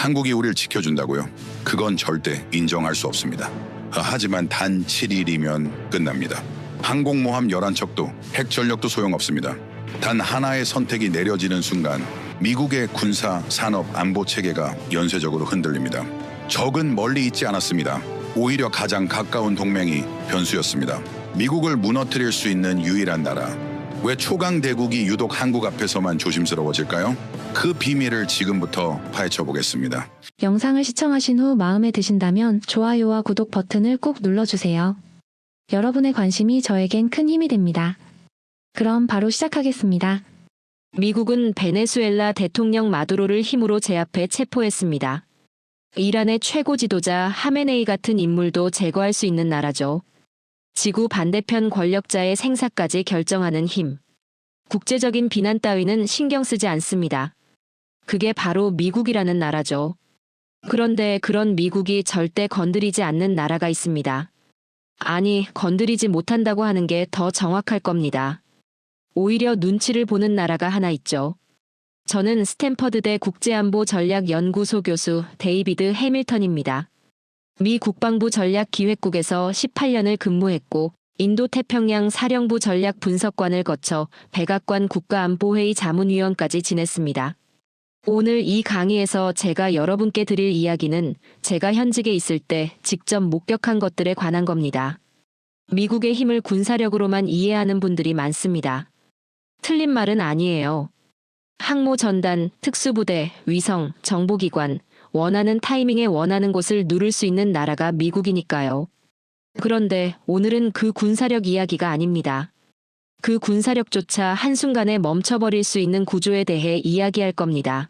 한국이 우리를 지켜준다고요? 그건 절대 인정할 수 없습니다. 하지만 단 7일이면 끝납니다. 항공모함 11척도 핵전력도 소용없습니다. 단 하나의 선택이 내려지는 순간 미국의 군사, 산업, 안보 체계가 연쇄적으로 흔들립니다. 적은 멀리 있지 않았습니다. 오히려 가장 가까운 동맹이 변수였습니다. 미국을 무너뜨릴 수 있는 유일한 나라. 왜 초강 대국이 유독 한국 앞에서만 조심스러워질까요? 그 비밀을 지금부터 파헤쳐 보겠습니다. 영상을 시청하신 후 마음에 드신다면 좋아요와 구독 버튼을 꼭 눌러주세요. 여러분의 관심이 저에겐 큰 힘이 됩니다. 그럼 바로 시작하겠습니다. 미국은 베네수엘라 대통령 마두로를 힘으로 제압해 체포했습니다. 이란의 최고 지도자 하메네이 같은 인물도 제거할 수 있는 나라죠. 지구 반대편 권력자의 생사까지 결정하는 힘. 국제적인 비난 따위는 신경 쓰지 않습니다. 그게 바로 미국이라는 나라죠. 그런데 그런 미국이 절대 건드리지 않는 나라가 있습니다. 아니, 건드리지 못한다고 하는 게 더 정확할 겁니다. 오히려 눈치를 보는 나라가 하나 있죠. 저는 스탠퍼드대 국제안보전략연구소 교수 데이비드 해밀턴입니다. 미 국방부 전략기획국에서 18년을 근무했고 인도태평양 사령부 전략분석관을 거쳐 백악관 국가안보회의 자문위원까지 지냈습니다. 오늘 이 강의에서 제가 여러분께 드릴 이야기는 제가 현직에 있을 때 직접 목격한 것들에 관한 겁니다. 미국의 힘을 군사력으로만 이해하는 분들이 많습니다. 틀린 말은 아니에요. 항모전단, 특수부대, 위성, 정보기관, 원하는 타이밍에 원하는 곳을 누를 수 있는 나라가 미국이니까요. 그런데 오늘은 그 군사력 이야기가 아닙니다. 그 군사력조차 한순간에 멈춰버릴 수 있는 구조에 대해 이야기할 겁니다.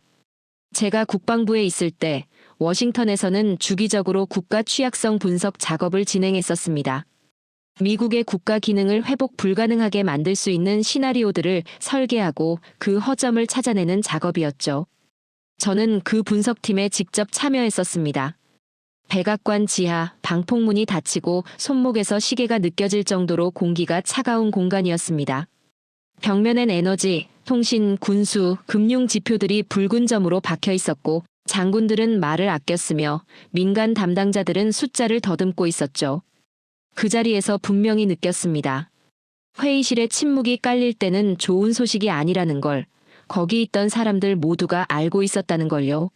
제가 국방부에 있을 때 워싱턴에서는 주기적으로 국가 취약성 분석 작업을 진행했었습니다. 미국의 국가 기능을 회복 불가능하게 만들 수 있는 시나리오들을 설계하고 그 허점을 찾아내는 작업이었죠. 저는 그 분석팀에 직접 참여했었습니다. 백악관 지하, 방폭문이 닫히고 손목에서 시계가 느껴질 정도로 공기가 차가운 공간이었습니다. 벽면엔 에너지, 통신, 군수, 금융 지표들이 붉은 점으로 박혀 있었고 장군들은 말을 아꼈으며 민간 담당자들은 숫자를 더듬고 있었죠. 그 자리에서 분명히 느꼈습니다. 회의실에 침묵이 깔릴 때는 좋은 소식이 아니라는 걸 거기 있던 사람들 모두가 알고 있었다는 걸요.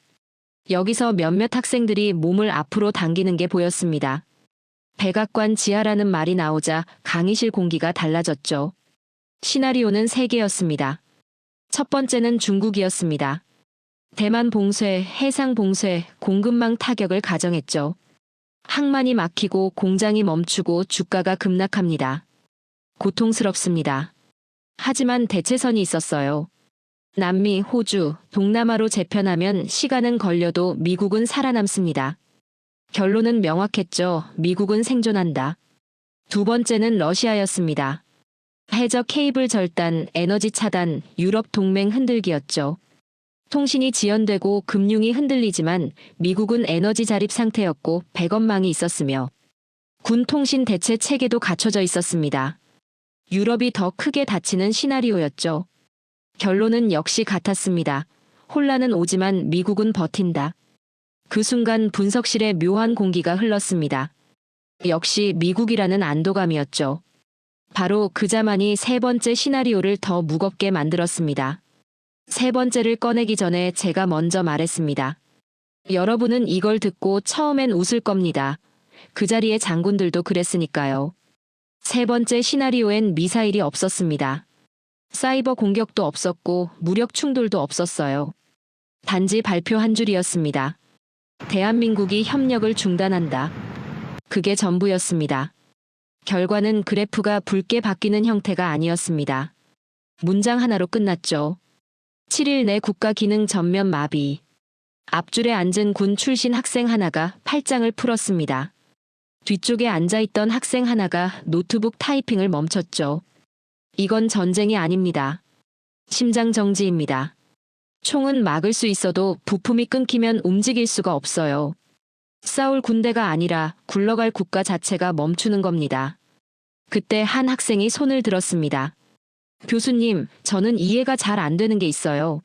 여기서 몇몇 학생들이 몸을 앞으로 당기는 게 보였습니다. 백악관 지하라는 말이 나오자 강의실 공기가 달라졌죠. 시나리오는 3개였습니다. 첫 번째는 중국이었습니다. 대만 봉쇄, 해상 봉쇄, 공급망 타격을 가정했죠. 항만이 막히고 공장이 멈추고 주가가 급락합니다. 고통스럽습니다. 하지만 대체선이 있었어요. 남미, 호주, 동남아로 재편하면 시간은 걸려도 미국은 살아남습니다. 결론은 명확했죠. 미국은 생존한다. 두 번째는 러시아였습니다. 해적 케이블 절단, 에너지 차단, 유럽 동맹 흔들기였죠. 통신이 지연되고 금융이 흔들리지만 미국은 에너지 자립 상태였고 백업망이 있었으며 군 통신 대체 체계도 갖춰져 있었습니다. 유럽이 더 크게 다치는 시나리오였죠. 결론은 역시 같았습니다. 혼란은 오지만 미국은 버틴다. 그 순간 분석실에 묘한 공기가 흘렀습니다. 역시 미국이라는 안도감이었죠. 바로 그 자만이 세 번째 시나리오를 더 무겁게 만들었습니다. 세 번째를 꺼내기 전에 제가 먼저 말했습니다. 여러분은 이걸 듣고 처음엔 웃을 겁니다. 그 자리의 장군들도 그랬으니까요. 세 번째 시나리오엔 미사일이 없었습니다. 사이버 공격도 없었고 무력 충돌도 없었어요. 단지 발표 한 줄이었습니다. 대한민국이 협력을 중단한다. 그게 전부였습니다. 결과는 그래프가 붉게 바뀌는 형태가 아니었습니다. 문장 하나로 끝났죠. 7일 내 국가 기능 전면 마비. 앞줄에 앉은 군 출신 학생 하나가 팔짱을 풀었습니다. 뒤쪽에 앉아있던 학생 하나가 노트북 타이핑을 멈췄죠. 이건 전쟁이 아닙니다. 심장 정지입니다. 총은 막을 수 있어도 부품이 끊기면 움직일 수가 없어요. 싸울 군대가 아니라 굴러갈 국가 자체가 멈추는 겁니다. 그때 한 학생이 손을 들었습니다. 교수님, 저는 이해가 잘 안 되는 게 있어요.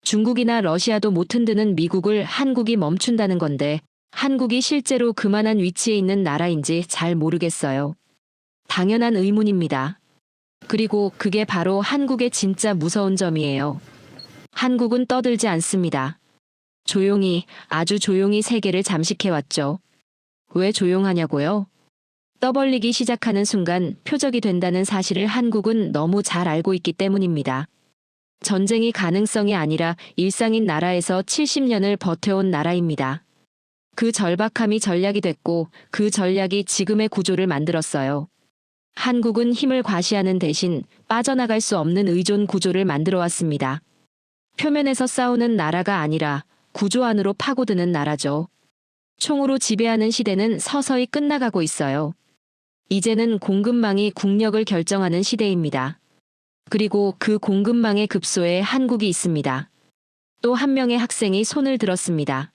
중국이나 러시아도 못 흔드는 미국을 한국이 멈춘다는 건데 한국이 실제로 그만한 위치에 있는 나라인지 잘 모르겠어요. 당연한 의문입니다. 그리고 그게 바로 한국의 진짜 무서운 점이에요. 한국은 떠들지 않습니다. 조용히, 아주 조용히 세계를 잠식해왔죠. 왜 조용하냐고요? 떠벌리기 시작하는 순간 표적이 된다는 사실을 한국은 너무 잘 알고 있기 때문입니다. 전쟁이 가능성이 아니라 일상인 나라에서 70년을 버텨온 나라입니다. 그 절박함이 전략이 됐고 그 전략이 지금의 구조를 만들었어요. 한국은 힘을 과시하는 대신 빠져나갈 수 없는 의존 구조를 만들어 왔습니다. 표면에서 싸우는 나라가 아니라 구조 안으로 파고드는 나라죠. 총으로 지배하는 시대는 서서히 끝나가고 있어요. 이제는 공급망이 국력을 결정하는 시대입니다. 그리고 그 공급망의 급소에 한국이 있습니다. 또 한 명의 학생이 손을 들었습니다.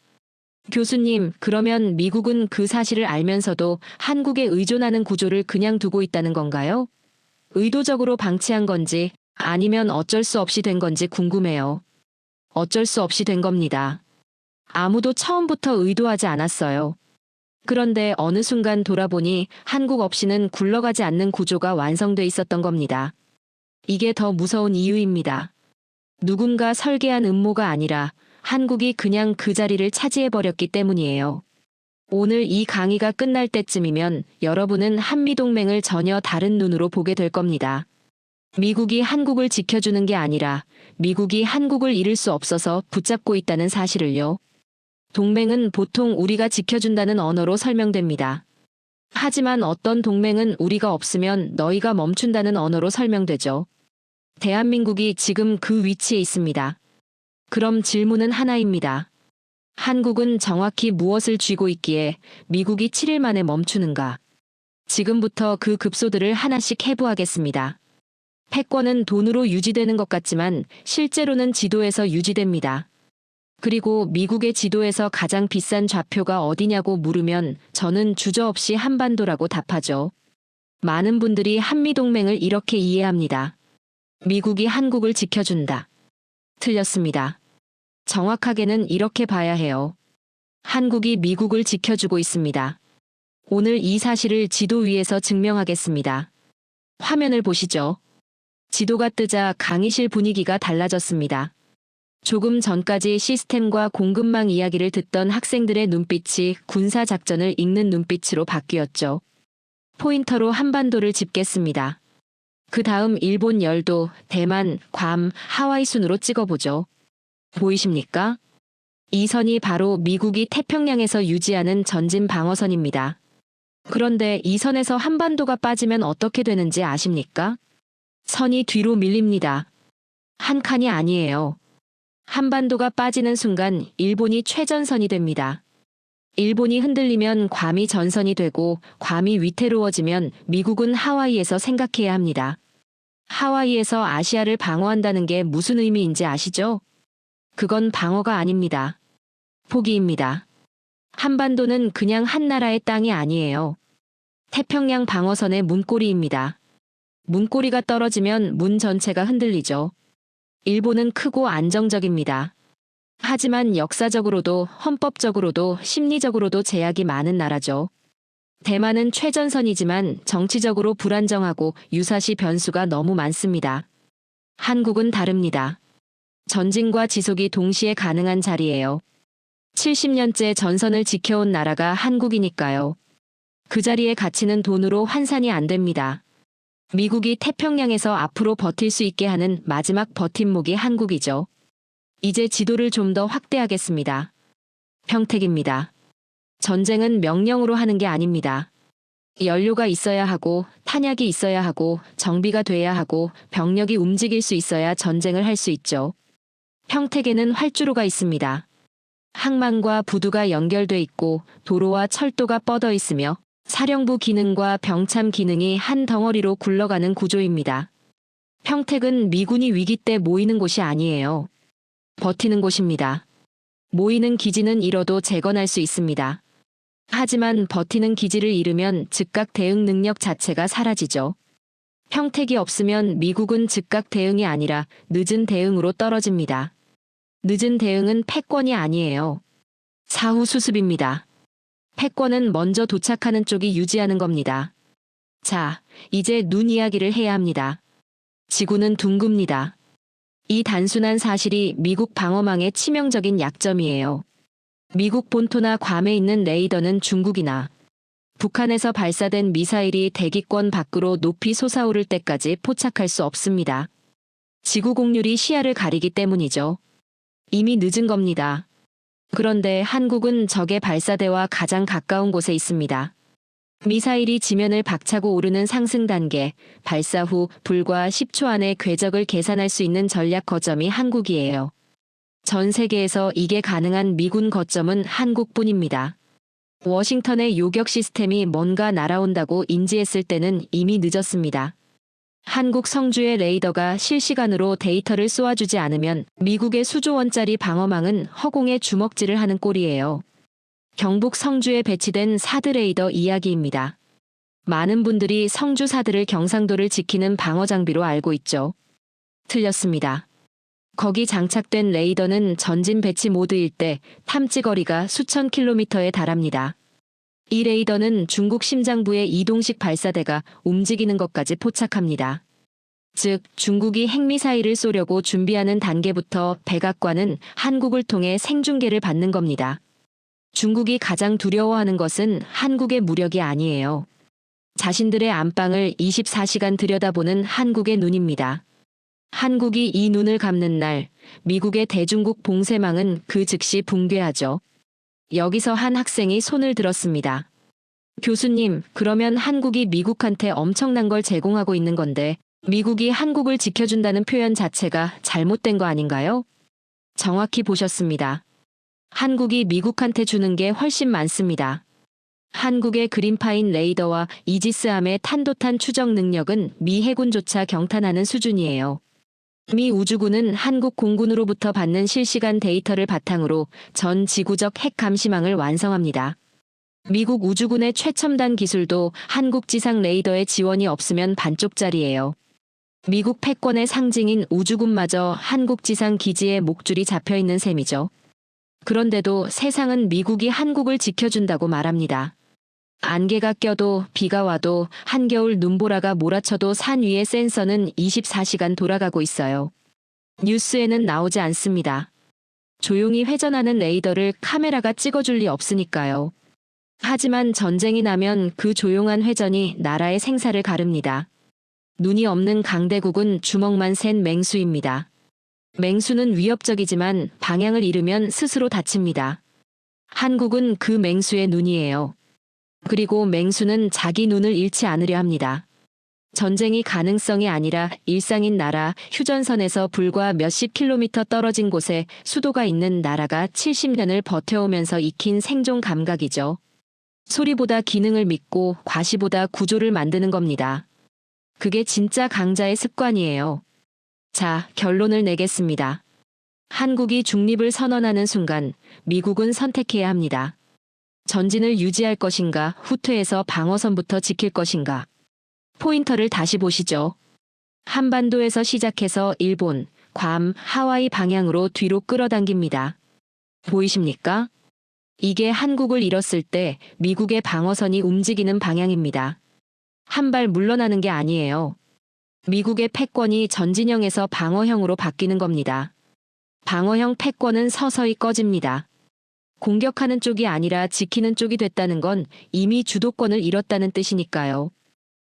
교수님, 그러면 미국은 그 사실을 알면서도 한국에 의존하는 구조를 그냥 두고 있다는 건가요? 의도적으로 방치한 건지 아니면 어쩔 수 없이 된 건지 궁금해요. 어쩔 수 없이 된 겁니다. 아무도 처음부터 의도하지 않았어요. 그런데 어느 순간 돌아보니 한국 없이는 굴러가지 않는 구조가 완성돼 있었던 겁니다. 이게 더 무서운 이유입니다. 누군가 설계한 음모가 아니라 한국이 그냥 그 자리를 차지해버렸기 때문이에요. 오늘 이 강의가 끝날 때쯤이면 여러분은 한미동맹을 전혀 다른 눈으로 보게 될 겁니다. 미국이 한국을 지켜주는 게 아니라 미국이 한국을 잃을 수 없어서 붙잡고 있다는 사실을요. 동맹은 보통 우리가 지켜준다는 언어로 설명됩니다. 하지만 어떤 동맹은 우리가 없으면 너희가 멈춘다는 언어로 설명되죠. 대한민국이 지금 그 위치에 있습니다. 그럼 질문은 하나입니다. 한국은 정확히 무엇을 쥐고 있기에 미국이 7일 만에 멈추는가? 지금부터 그 급소들을 하나씩 해부하겠습니다. 패권은 돈으로 유지되는 것 같지만 실제로는 지도에서 유지됩니다. 그리고 미국의 지도에서 가장 비싼 좌표가 어디냐고 물으면 저는 주저없이 한반도라고 답하죠. 많은 분들이 한미동맹을 이렇게 이해합니다. 미국이 한국을 지켜준다. 틀렸습니다. 정확하게는 이렇게 봐야 해요. 한국이 미국을 지켜주고 있습니다. 오늘 이 사실을 지도 위에서 증명하겠습니다. 화면을 보시죠. 지도가 뜨자 강의실 분위기가 달라졌습니다. 조금 전까지 시스템과 공급망 이야기를 듣던 학생들의 눈빛이 군사작전을 읽는 눈빛으로 바뀌었죠. 포인터로 한반도를 짚겠습니다. 그 다음 일본 열도, 대만, 괌, 하와이 순으로 찍어보죠. 보이십니까? 이 선이 바로 미국이 태평양에서 유지하는 전진 방어선입니다. 그런데 이 선에서 한반도가 빠지면 어떻게 되는지 아십니까? 선이 뒤로 밀립니다. 한 칸이 아니에요. 한반도가 빠지는 순간 일본이 최전선이 됩니다. 일본이 흔들리면 괌이 전선이 되고 괌이 위태로워지면 미국은 하와이에서 생각해야 합니다. 하와이에서 아시아를 방어한다는 게 무슨 의미인지 아시죠? 그건 방어가 아닙니다. 포기입니다. 한반도는 그냥 한 나라의 땅이 아니에요. 태평양 방어선의 문고리입니다. 문고리가 떨어지면 문 전체가 흔들리죠. 일본은 크고 안정적입니다. 하지만 역사적으로도 헌법적으로도 심리적으로도 제약이 많은 나라죠. 대만은 최전선이지만 정치적으로 불안정하고 유사시 변수가 너무 많습니다. 한국은 다릅니다. 전진과 지속이 동시에 가능한 자리예요. 70년째 전선을 지켜온 나라가 한국이니까요. 그 자리의 가치는 돈으로 환산이 안 됩니다. 미국이 태평양에서 앞으로 버틸 수 있게 하는 마지막 버팀목이 한국이죠. 이제 지도를 좀 더 확대하겠습니다. 평택입니다. 전쟁은 명령으로 하는 게 아닙니다. 연료가 있어야 하고 탄약이 있어야 하고 정비가 돼야 하고 병력이 움직일 수 있어야 전쟁을 할 수 있죠. 평택에는 활주로가 있습니다. 항만과 부두가 연결돼 있고 도로와 철도가 뻗어 있으며 사령부 기능과 병참 기능이 한 덩어리로 굴러가는 구조입니다. 평택은 미군이 위기 때 모이는 곳이 아니에요. 버티는 곳입니다. 모이는 기지는 잃어도 재건할 수 있습니다. 하지만 버티는 기지를 잃으면 즉각 대응 능력 자체가 사라지죠. 평택이 없으면 미국은 즉각 대응이 아니라 늦은 대응으로 떨어집니다. 늦은 대응은 패권이 아니에요. 사후 수습입니다. 패권은 먼저 도착하는 쪽이 유지하는 겁니다. 자, 이제 눈 이야기를 해야 합니다. 지구는 둥굽니다. 이 단순한 사실이 미국 방어망의 치명적인 약점이에요. 미국 본토나 괌에 있는 레이더는 중국이나 북한에서 발사된 미사일이 대기권 밖으로 높이 솟아오를 때까지 포착할 수 없습니다. 지구 공률이 시야를 가리기 때문이죠. 이미 늦은 겁니다. 그런데 한국은 적의 발사대와 가장 가까운 곳에 있습니다. 미사일이 지면을 박차고 오르는 상승 단계, 발사 후 불과 10초 안에 궤적을 계산할 수 있는 전략 거점이 한국이에요. 전 세계에서 이게 가능한 미군 거점은 한국뿐입니다. 워싱턴의 요격 시스템이 뭔가 날아온다고 인지했을 때는 이미 늦었습니다. 한국 성주의 레이더가 실시간으로 데이터를 쏘아주지 않으면 미국의 수조 원짜리 방어망은 허공에 주먹질을 하는 꼴이에요. 경북 성주에 배치된 사드 레이더 이야기입니다. 많은 분들이 성주 사드를 경상도를 지키는 방어 장비로 알고 있죠. 틀렸습니다. 거기 장착된 레이더는 전진 배치 모드일 때 탐지 거리가 수천 킬로미터에 달합니다. 이 레이더는 중국 심장부의 이동식 발사대가 움직이는 것까지 포착합니다. 즉, 중국이 핵미사일을 쏘려고 준비하는 단계부터 백악관은 한국을 통해 생중계를 받는 겁니다. 중국이 가장 두려워하는 것은 한국의 무력이 아니에요. 자신들의 안방을 24시간 들여다보는 한국의 눈입니다. 한국이 이 눈을 감는 날, 미국의 대중국 봉쇄망은 그 즉시 붕괴하죠. 여기서 한 학생이 손을 들었습니다. 교수님, 그러면 한국이 미국한테 엄청난 걸 제공하고 있는 건데, 미국이 한국을 지켜준다는 표현 자체가 잘못된 거 아닌가요? 정확히 보셨습니다. 한국이 미국한테 주는 게 훨씬 많습니다. 한국의 그린파인 레이더와 이지스함의 탄도탄 추적 능력은 미 해군조차 경탄하는 수준이에요. 미 우주군은 한국 공군으로부터 받는 실시간 데이터를 바탕으로 전 지구적 핵 감시망을 완성합니다. 미국 우주군의 최첨단 기술도 한국 지상 레이더의 지원이 없으면 반쪽짜리예요. 미국 패권의 상징인 우주군마저 한국 지상 기지에 목줄이 잡혀있는 셈이죠. 그런데도 세상은 미국이 한국을 지켜준다고 말합니다. 안개가 껴도 비가 와도 한겨울 눈보라가 몰아쳐도 산 위의 센서는 24시간 돌아가고 있어요. 뉴스에는 나오지 않습니다. 조용히 회전하는 레이더를 카메라가 찍어줄 리 없으니까요. 하지만 전쟁이 나면 그 조용한 회전이 나라의 생사를 가릅니다. 눈이 없는 강대국은 주먹만 센 맹수입니다. 맹수는 위협적이지만 방향을 잃으면 스스로 다칩니다. 한국은 그 맹수의 눈이에요. 그리고 맹수는 자기 눈을 잃지 않으려 합니다. 전쟁이 가능성이 아니라 일상인 나라, 휴전선에서 불과 몇십 킬로미터 떨어진 곳에 수도가 있는 나라가 70년을 버텨오면서 익힌 생존 감각이죠. 소리보다 기능을 믿고 과시보다 구조를 만드는 겁니다. 그게 진짜 강자의 습관이에요. 자, 결론을 내겠습니다. 한국이 중립을 선언하는 순간 미국은 선택해야 합니다. 전진을 유지할 것인가, 후퇴해서 방어선부터 지킬 것인가. 포인터를 다시 보시죠. 한반도에서 시작해서 일본, 괌, 하와이 방향으로 뒤로 끌어당깁니다. 보이십니까? 이게 한국을 잃었을 때 미국의 방어선이 움직이는 방향입니다. 한 발 물러나는 게 아니에요. 미국의 패권이 전진형에서 방어형으로 바뀌는 겁니다. 방어형 패권은 서서히 꺼집니다. 공격하는 쪽이 아니라 지키는 쪽이 됐다는 건 이미 주도권을 잃었다는 뜻이니까요.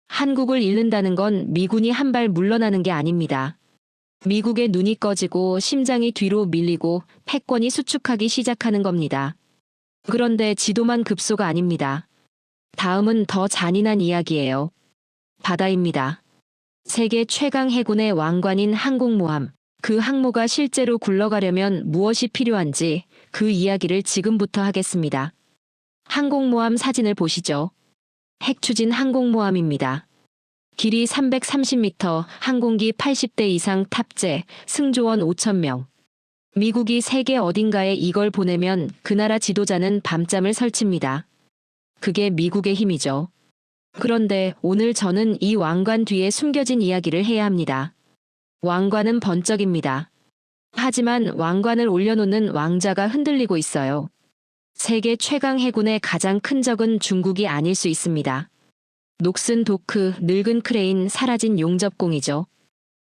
한국을 잃는다는 건 미군이 한 발 물러나는 게 아닙니다. 미국의 눈이 꺼지고 심장이 뒤로 밀리고 패권이 수축하기 시작하는 겁니다. 그런데 지도만 급소가 아닙니다. 다음은 더 잔인한 이야기예요. 바다입니다. 세계 최강 해군의 왕관인 항공모함, 그 항모가 실제로 굴러가려면 무엇이 필요한지 그 이야기를 지금부터 하겠습니다. 항공모함 사진을 보시죠. 핵추진 항공모함입니다. 길이 330m, 항공기 80대 이상 탑재, 승조원 5,000명. 미국이 세계 어딘가에 이걸 보내면 그 나라 지도자는 밤잠을 설칩니다. 그게 미국의 힘이죠. 그런데 오늘 저는 이 왕관 뒤에 숨겨진 이야기를 해야 합니다. 왕관은 번쩍입니다. 하지만 왕관을 올려놓는 왕자가 흔들리고 있어요. 세계 최강 해군의 가장 큰 적은 중국이 아닐 수 있습니다. 녹슨 도크, 늙은 크레인, 사라진 용접공이죠.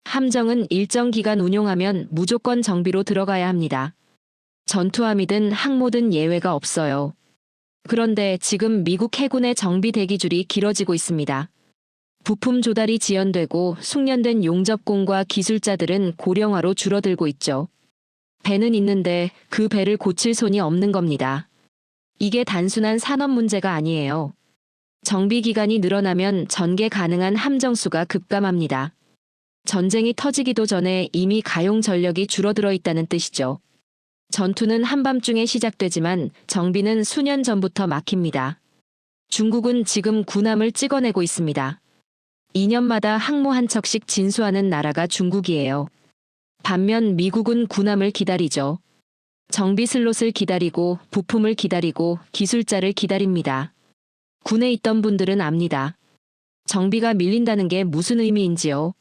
함정은 일정 기간 운용하면 무조건 정비로 들어가야 합니다. 전투함이든 항모든 예외가 없어요. 그런데 지금 미국 해군의 정비 대기줄이 길어지고 있습니다. 부품 조달이 지연되고 숙련된 용접공과 기술자들은 고령화로 줄어들고 있죠. 배는 있는데 그 배를 고칠 손이 없는 겁니다. 이게 단순한 산업 문제가 아니에요. 정비 기간이 늘어나면 전개 가능한 함정 수가 급감합니다. 전쟁이 터지기도 전에 이미 가용 전력이 줄어들어 있다는 뜻이죠. 전투는 한밤중에 시작되지만 정비는 수년 전부터 막힙니다. 중국은 지금 군함을 찍어내고 있습니다. 2년마다 항모 한 척씩 진수하는 나라가 중국이에요. 반면 미국은 군함을 기다리죠. 정비 슬롯을 기다리고 부품을 기다리고 기술자를 기다립니다. 군에 있던 분들은 압니다. 정비가 밀린다는 게 무슨 의미인지요.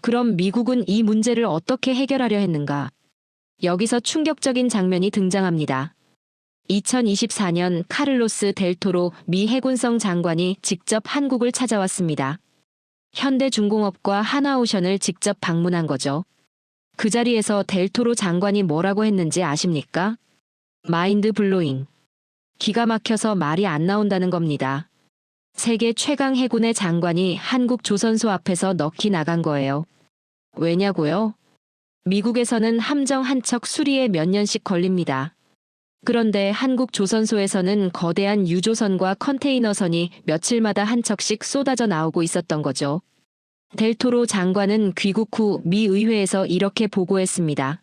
그럼 미국은 이 문제를 어떻게 해결하려 했는가? 여기서 충격적인 장면이 등장합니다. 2024년 카를로스 델 토로 미 해군성 장관이 직접 한국을 찾아왔습니다. 현대중공업과 하나오션을 직접 방문한 거죠. 그 자리에서 델 토로 장관이 뭐라고 했는지 아십니까? 마인드 블로잉. 기가 막혀서 말이 안 나온다는 겁니다. 세계 최강 해군의 장관이 한국 조선소 앞에서 넋이 나간 거예요. 왜냐고요? 미국에서는 함정 한 척 수리에 몇 년씩 걸립니다. 그런데 한국 조선소에서는 거대한 유조선과 컨테이너선이 며칠마다 한 척씩 쏟아져 나오고 있었던 거죠. 델 토로 장관은 귀국 후 미 의회에서 이렇게 보고했습니다.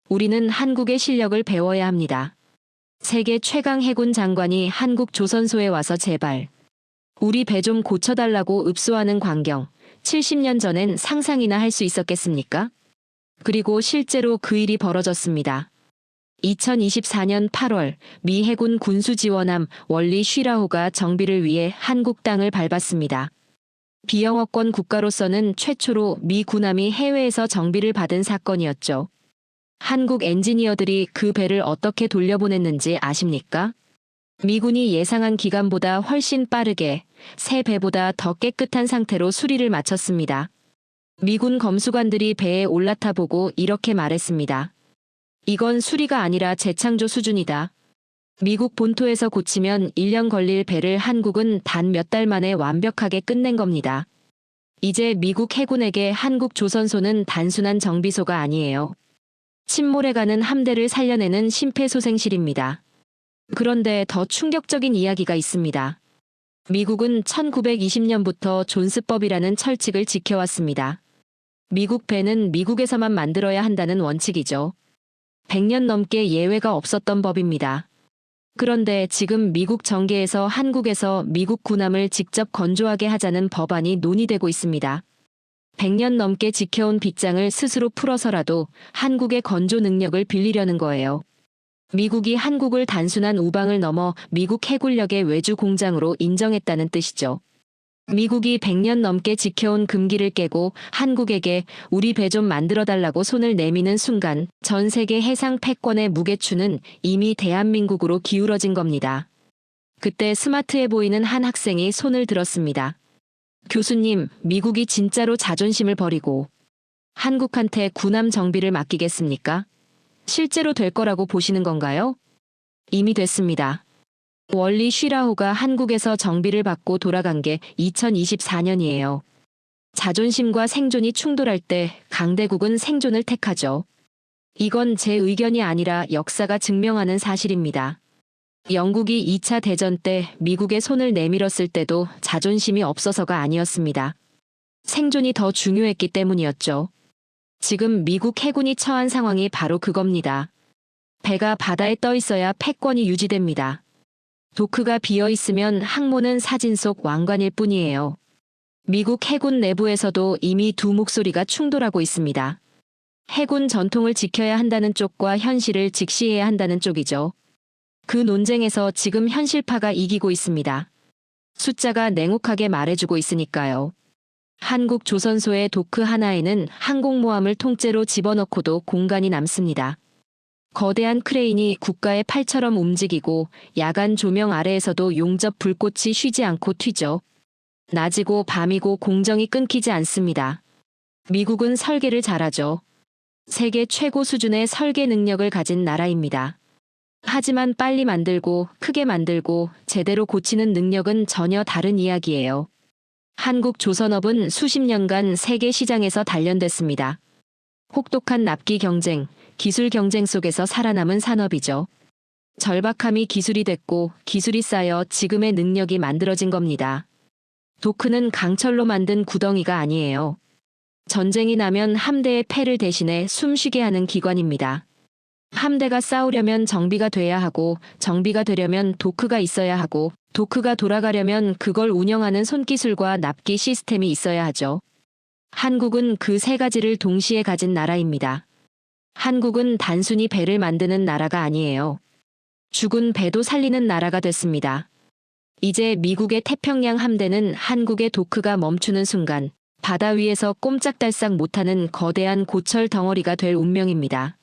우리는 한국의 실력을 배워야 합니다. 세계 최강 해군 장관이 한국 조선소에 와서 제발 우리 배 좀 고쳐달라고 읍소하는 광경, 70년 전엔 상상이나 할 수 있었겠습니까? 그리고 실제로 그 일이 벌어졌습니다. 2024년 8월 미 해군 군수지원함 월리 쉬라호가 정비를 위해 한국 땅을 밟았습니다. 비영어권 국가로서는 최초로 미 군함이 해외에서 정비를 받은 사건이었죠. 한국 엔지니어들이 그 배를 어떻게 돌려보냈는지 아십니까? 미군이 예상한 기간보다 훨씬 빠르게 새 배보다 더 깨끗한 상태로 수리를 마쳤습니다. 미군 검수관들이 배에 올라타 보고 이렇게 말했습니다. 이건 수리가 아니라 재창조 수준이다. 미국 본토에서 고치면 1년 걸릴 배를 한국은 단 몇 달 만에 완벽하게 끝낸 겁니다. 이제 미국 해군에게 한국 조선소는 단순한 정비소가 아니에요. 침몰해가는 함대를 살려내는 심폐소생실입니다. 그런데 더 충격적인 이야기가 있습니다. 미국은 1920년부터 존스법이라는 철칙을 지켜왔습니다. 미국 배는 미국에서만 만들어야 한다는 원칙이죠. 100년 넘게 예외가 없었던 법입니다. 그런데 지금 미국 정계에서 한국에서 미국 군함을 직접 건조하게 하자는 법안이 논의되고 있습니다. 100년 넘게 지켜온 빗장을 스스로 풀어서라도 한국의 건조 능력을 빌리려는 거예요. 미국이 한국을 단순한 우방을 넘어 미국 해군력의 외주 공장으로 인정했다는 뜻이죠. 미국이 100년 넘게 지켜온 금기를 깨고 한국에게 우리 배 좀 만들어달라고 손을 내미는 순간 전 세계 해상 패권의 무게추는 이미 대한민국으로 기울어진 겁니다. 그때 스마트해 보이는 한 학생이 손을 들었습니다. 교수님, 미국이 진짜로 자존심을 버리고 한국한테 군함 정비를 맡기겠습니까? 실제로 될 거라고 보시는 건가요? 이미 됐습니다. 월리 쉬라호가 한국에서 정비를 받고 돌아간 게 2024년이에요. 자존심과 생존이 충돌할 때 강대국은 생존을 택하죠. 이건 제 의견이 아니라 역사가 증명하는 사실입니다. 영국이 2차 대전 때 미국의 손을 내밀었을 때도 자존심이 없어서가 아니었습니다. 생존이 더 중요했기 때문이었죠. 지금 미국 해군이 처한 상황이 바로 그겁니다. 배가 바다에 떠 있어야 패권이 유지됩니다. 도크가 비어있으면 항모는 사진 속 왕관일 뿐이에요. 미국 해군 내부에서도 이미 두 목소리가 충돌하고 있습니다. 해군 전통을 지켜야 한다는 쪽과 현실을 직시해야 한다는 쪽이죠. 그 논쟁에서 지금 현실파가 이기고 있습니다. 숫자가 냉혹하게 말해주고 있으니까요. 한국 조선소의 도크 하나에는 항공모함을 통째로 집어넣고도 공간이 남습니다. 거대한 크레인이 국가의 팔처럼 움직이고 야간 조명 아래에서도 용접 불꽃이 쉬지 않고 튀죠. 낮이고 밤이고 공정이 끊기지 않습니다. 미국은 설계를 잘하죠. 세계 최고 수준의 설계 능력을 가진 나라입니다. 하지만 빨리 만들고 크게 만들고 제대로 고치는 능력은 전혀 다른 이야기예요. 한국 조선업은 수십 년간 세계 시장에서 단련됐습니다. 혹독한 납기 경쟁, 기술 경쟁 속에서 살아남은 산업이죠. 절박함이 기술이 됐고 기술이 쌓여 지금의 능력이 만들어진 겁니다. 도크는 강철로 만든 구덩이가 아니에요. 전쟁이 나면 함대의 폐를 대신해 숨쉬게 하는 기관입니다. 함대가 싸우려면 정비가 돼야 하고 정비가 되려면 도크가 있어야 하고 도크가 돌아가려면 그걸 운영하는 손기술과 납기 시스템이 있어야 하죠. 한국은 그 세 가지를 동시에 가진 나라입니다. 한국은 단순히 배를 만드는 나라가 아니에요. 죽은 배도 살리는 나라가 됐습니다. 이제 미국의 태평양 함대는 한국의 도크가 멈추는 순간 바다 위에서 꼼짝달싹 못하는 거대한 고철 덩어리가 될 운명입니다.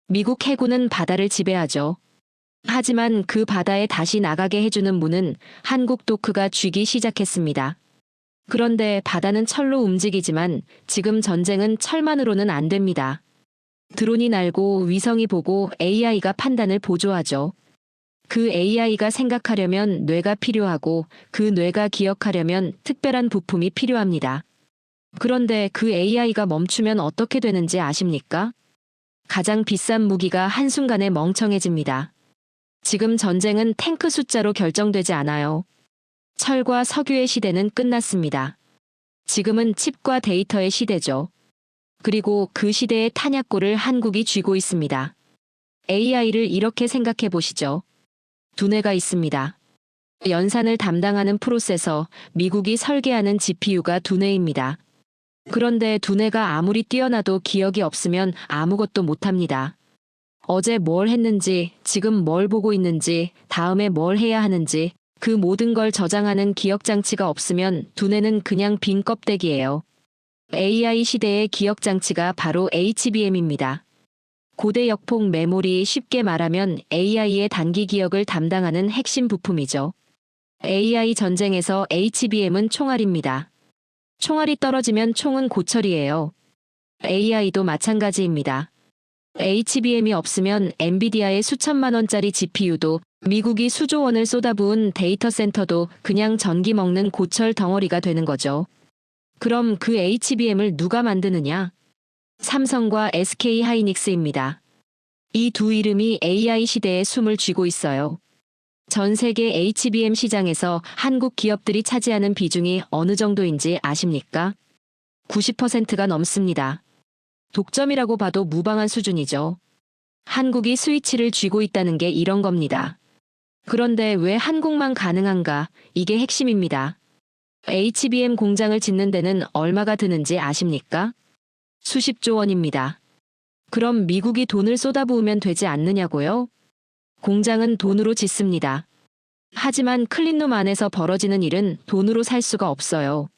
미국 해군은 바다를 지배하죠. 하지만 그 바다에 다시 나가게 해주는 문은 한국 도크가 쥐기 시작했습니다. 그런데 바다는 철로 움직이지만 지금 전쟁은 철만으로는 안 됩니다. 드론이 날고 위성이 보고 AI가 판단을 보조하죠. 그 AI가 생각하려면 뇌가 필요하고 그 뇌가 기억하려면 특별한 부품이 필요합니다. 그런데 그 AI가 멈추면 어떻게 되는지 아십니까? 가장 비싼 무기가 한순간에 멍청해집니다. 지금 전쟁은 탱크 숫자로 결정되지 않아요. 철과 석유의 시대는 끝났습니다. 지금은 칩과 데이터의 시대죠. 그리고 그 시대의 탄약고를 한국이 쥐고 있습니다. AI를 이렇게 생각해 보시죠. 두뇌가 있습니다. 연산을 담당하는 프로세서, 미국이 설계하는 GPU가 두뇌입니다. 그런데 두뇌가 아무리 뛰어나도 기억이 없으면 아무것도 못합니다. 어제 뭘 했는지, 지금 뭘 보고 있는지, 다음에 뭘 해야 하는지 그 모든 걸 저장하는 기억장치가 없으면 두뇌는 그냥 빈 껍데기예요. AI 시대의 기억장치가 바로 HBM입니다. 고대 역폭 메모리, 쉽게 말하면 AI의 단기 기억을 담당하는 핵심 부품이죠. AI 전쟁에서 HBM은 총알입니다. 총알이 떨어지면 총은 고철이에요. AI도 마찬가지입니다. HBM이 없으면 엔비디아의 수천만 원짜리 GPU도 미국이 수조 원을 쏟아부은 데이터 센터도 그냥 전기 먹는 고철 덩어리가 되는 거죠. 그럼 그 HBM을 누가 만드느냐? 삼성과 SK 하이닉스입니다. 이 두 이름이 AI 시대에 숨을 쥐고 있어요. 전 세계 HBM 시장에서 한국 기업들이 차지하는 비중이 어느 정도인지 아십니까? 90%가 넘습니다. 독점이라고 봐도 무방한 수준이죠. 한국이 스위치를 쥐고 있다는 게 이런 겁니다. 그런데 왜 한국만 가능한가? 이게 핵심입니다. HBM 공장을 짓는 데는 얼마가 드는지 아십니까? 수십조 원입니다. 그럼 미국이 돈을 쏟아부으면 되지 않느냐고요? 공장은 돈으로 짓습니다. 하지만 클린룸 안에서 벌어지는 일은 돈으로 살 수가 없어요.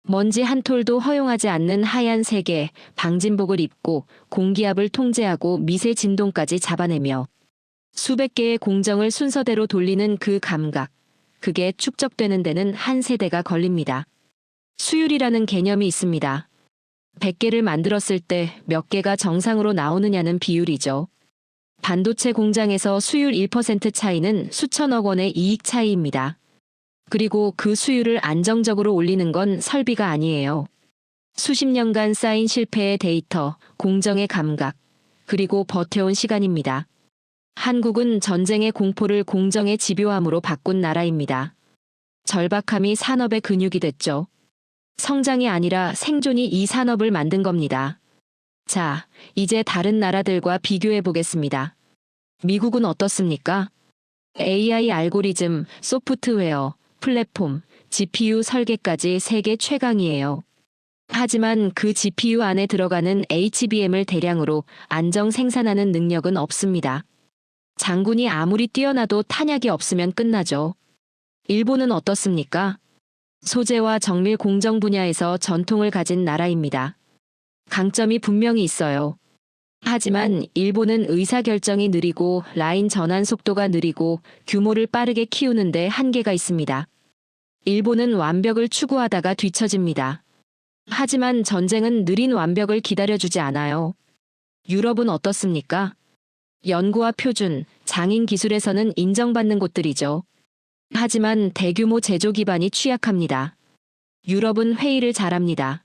먼지 한 톨도 허용하지 않는 하얀 세계, 방진복을 입고 공기압을 통제하고 미세 진동까지 잡아내며 수백 개의 공정을 순서대로 돌리는 그 감각, 그게 축적되는 데는 한 세대가 걸립니다. 수율이라는 개념이 있습니다. 100개를 만들었을 때 몇 개가 정상으로 나오느냐는 비율이죠. 반도체 공장에서 수율 1% 차이는 수천억 원의 이익 차이입니다. 그리고 그 수율을 안정적으로 올리는 건 설비가 아니에요. 수십 년간 쌓인 실패의 데이터, 공정의 감각, 그리고 버텨온 시간입니다. 한국은 전쟁의 공포를 공정의 집요함으로 바꾼 나라입니다. 절박함이 산업의 근육이 됐죠. 성장이 아니라 생존이 이 산업을 만든 겁니다. 자, 이제 다른 나라들과 비교해 보겠습니다. 미국은 어떻습니까? AI 알고리즘, 소프트웨어, 플랫폼, GPU 설계까지 세계 최강이에요. 하지만 그 GPU 안에 들어가는 HBM을 대량으로 안정 생산하는 능력은 없습니다. 장군이 아무리 뛰어나도 탄약이 없으면 끝나죠. 일본은 어떻습니까? 소재와 정밀 공정 분야에서 전통을 가진 나라입니다. 강점이 분명히 있어요. 하지만 일본은 의사결정이 느리고 라인 전환 속도가 느리고 규모를 빠르게 키우는데 한계가 있습니다. 일본은 완벽을 추구하다가 뒤처집니다. 하지만 전쟁은 느린 완벽을 기다려주지 않아요. 유럽은 어떻습니까? 연구와 표준, 장인 기술에서는 인정받는 곳들이죠. 하지만 대규모 제조 기반이 취약합니다. 유럽은 회의를 잘합니다.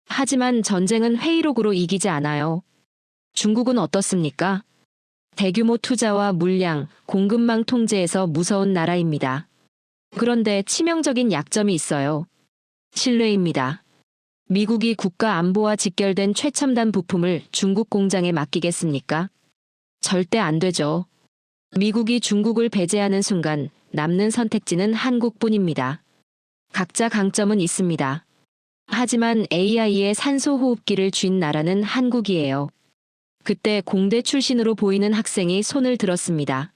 하지만 전쟁은 회의록으로 이기지 않아요. 중국은 어떻습니까? 대규모 투자와 물량, 공급망 통제에서 무서운 나라입니다. 그런데 치명적인 약점이 있어요. 신뢰입니다. 미국이 국가 안보와 직결된 최첨단 부품을 중국 공장에 맡기겠습니까? 절대 안 되죠. 미국이 중국을 배제하는 순간 남는 선택지는 한국뿐입니다. 각자 강점은 있습니다. 하지만 AI의 산소 호흡기를 쥔 나라는 한국이에요. 그때 공대 출신으로 보이는 학생이 손을 들었습니다.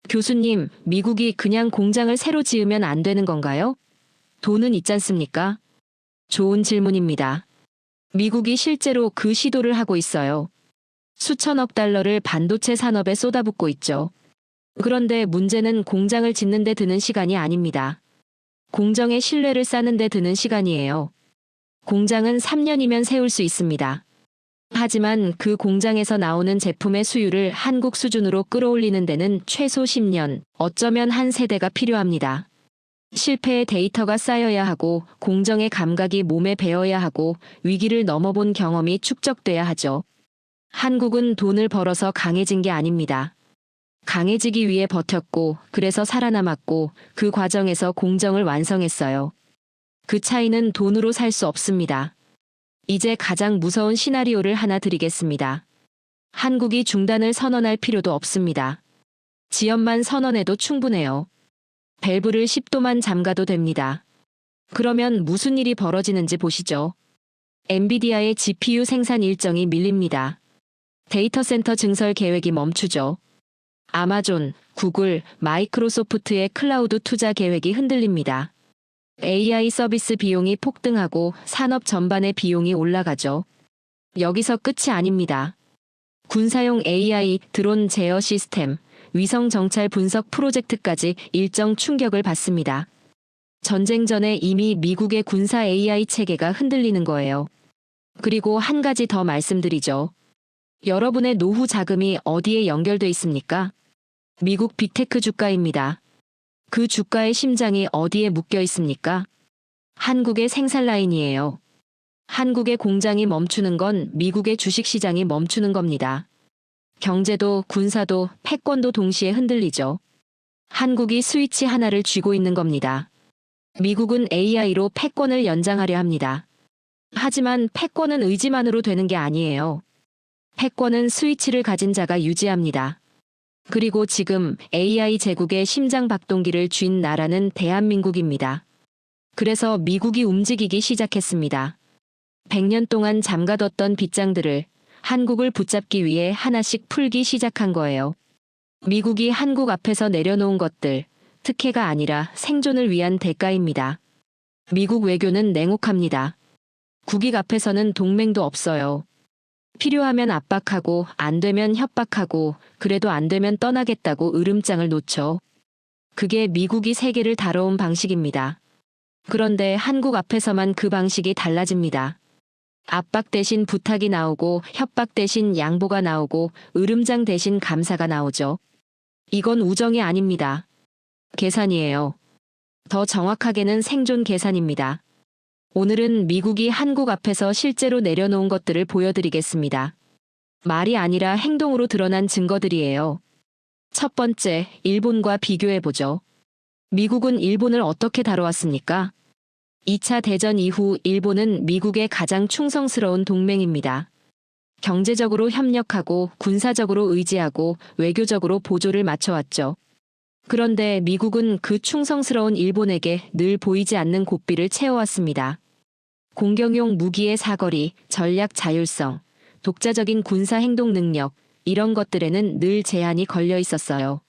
교수님, 미국이 그냥 공장을 새로 지으면 안 되는 건가요? 돈은 있잖습니까? 좋은 질문입니다. 미국이 실제로 그 시도를 하고 있어요. 수천억 달러를 반도체 산업에 쏟아붓고 있죠. 그런데 문제는 공장을 짓는 데 드는 시간이 아닙니다. 공정의 신뢰를 쌓는 데 드는 시간이에요. 공장은 3년이면 세울 수 있습니다. 하지만 그 공장에서 나오는 제품의 수율을 한국 수준으로 끌어올리는 데는 최소 10년, 어쩌면 한 세대가 필요합니다. 실패의 데이터가 쌓여야 하고 공정의 감각이 몸에 배어야 하고 위기를 넘어본 경험이 축적돼야 하죠. 한국은 돈을 벌어서 강해진 게 아닙니다. 강해지기 위해 버텼고 그래서 살아남았고 그 과정에서 공정을 완성했어요. 그 차이는 돈으로 살 수 없습니다. 이제 가장 무서운 시나리오를 하나 드리겠습니다. 한국이 중단을 선언할 필요도 없습니다. 지연만 선언해도 충분해요. 밸브를 10도만 잠가도 됩니다. 그러면 무슨 일이 벌어지는지 보시죠. 엔비디아의 GPU 생산 일정이 밀립니다. 데이터 센터 증설 계획이 멈추죠. 아마존, 구글, 마이크로소프트의 클라우드 투자 계획이 흔들립니다. AI 서비스 비용이 폭등하고 산업 전반의 비용이 올라가죠. 여기서 끝이 아닙니다. 군사용 AI, 드론 제어 시스템, 위성 정찰 분석 프로젝트까지 일정 충격을 받습니다. 전쟁 전에 이미 미국의 군사 AI 체계가 흔들리는 거예요. 그리고 한 가지 더 말씀드리죠. 여러분의 노후 자금이 어디에 연결돼 있습니까? 미국 빅테크 주가입니다. 그 주가의 심장이 어디에 묶여 있습니까? 한국의 생산 라인이에요. 한국의 공장이 멈추는 건 미국의 주식시장이 멈추는 겁니다. 경제도 군사도 패권도 동시에 흔들리죠. 한국이 스위치 하나를 쥐고 있는 겁니다. 미국은 AI로 패권을 연장하려 합니다. 하지만 패권은 의지만으로 되는 게 아니에요. 패권은 스위치를 가진 자가 유지합니다. 그리고 지금 AI 제국의 심장 박동기를 쥔 나라는 대한민국입니다. 그래서 미국이 움직이기 시작했습니다. 100년 동안 잠가뒀던 빗장들을 한국을 붙잡기 위해 하나씩 풀기 시작한 거예요. 미국이 한국 앞에서 내려놓은 것들, 특혜가 아니라 생존을 위한 대가입니다. 미국 외교는 냉혹합니다. 국익 앞에서는 동맹도 없어요. 필요하면 압박하고 안 되면 협박하고 그래도 안 되면 떠나겠다고 으름장을 놓죠. 그게 미국이 세계를 다뤄온 방식입니다. 그런데 한국 앞에서만 그 방식이 달라집니다. 압박 대신 부탁이 나오고 협박 대신 양보가 나오고 으름장 대신 감사가 나오죠. 이건 우정이 아닙니다. 계산이에요. 더 정확하게는 생존 계산입니다. 오늘은 미국이 한국 앞에서 실제로 내려놓은 것들을 보여드리겠습니다. 말이 아니라 행동으로 드러난 증거들이에요. 첫 번째, 일본과 비교해보죠. 미국은 일본을 어떻게 다뤄왔습니까? 2차 대전 이후 일본은 미국의 가장 충성스러운 동맹입니다. 경제적으로 협력하고 군사적으로 의지하고 외교적으로 보조를 맞춰왔죠. 그런데 미국은 그 충성스러운 일본에게 늘 보이지 않는 고삐를 채워왔습니다. 공격용 무기의 사거리, 전략 자율성, 독자적인 군사 행동 능력, 이런 것들에는 늘 제한이 걸려 있었어요.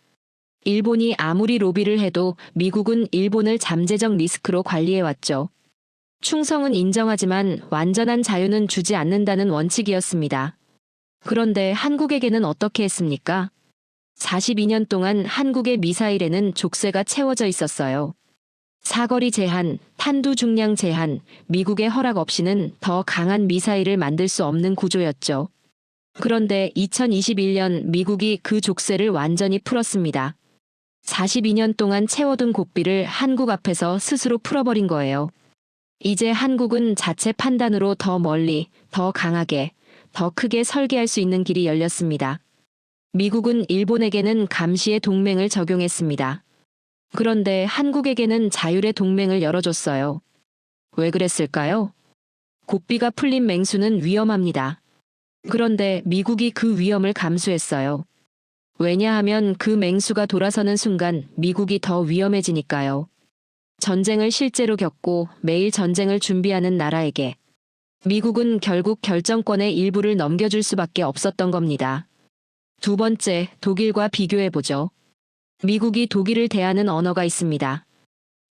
일본이 아무리 로비를 해도 미국은 일본을 잠재적 리스크로 관리해왔죠. 충성은 인정하지만 완전한 자유는 주지 않는다는 원칙이었습니다. 그런데 한국에게는 어떻게 했습니까? 42년 동안 한국의 미사일에는 족쇄가 채워져 있었어요. 사거리 제한, 탄두 중량 제한, 미국의 허락 없이는 더 강한 미사일을 만들 수 없는 구조였죠. 그런데 2021년 미국이 그 족쇄를 완전히 풀었습니다. 42년 동안 채워둔 고삐를 한국 앞에서 스스로 풀어버린 거예요. 이제 한국은 자체 판단으로 더 멀리, 더 강하게, 더 크게 설계할 수 있는 길이 열렸습니다. 미국은 일본에게는 감시의 동맹을 적용했습니다. 그런데 한국에게는 자율의 동맹을 열어줬어요. 왜 그랬을까요? 고삐가 풀린 맹수는 위험합니다. 그런데 미국이 그 위험을 감수했어요. 왜냐하면 그 맹수가 돌아서는 순간 미국이 더 위험해지니까요. 전쟁을 실제로 겪고 매일 전쟁을 준비하는 나라에게 미국은 결국 결정권의 일부를 넘겨줄 수밖에 없었던 겁니다. 두 번째, 독일과 비교해보죠. 미국이 독일을 대하는 언어가 있습니다.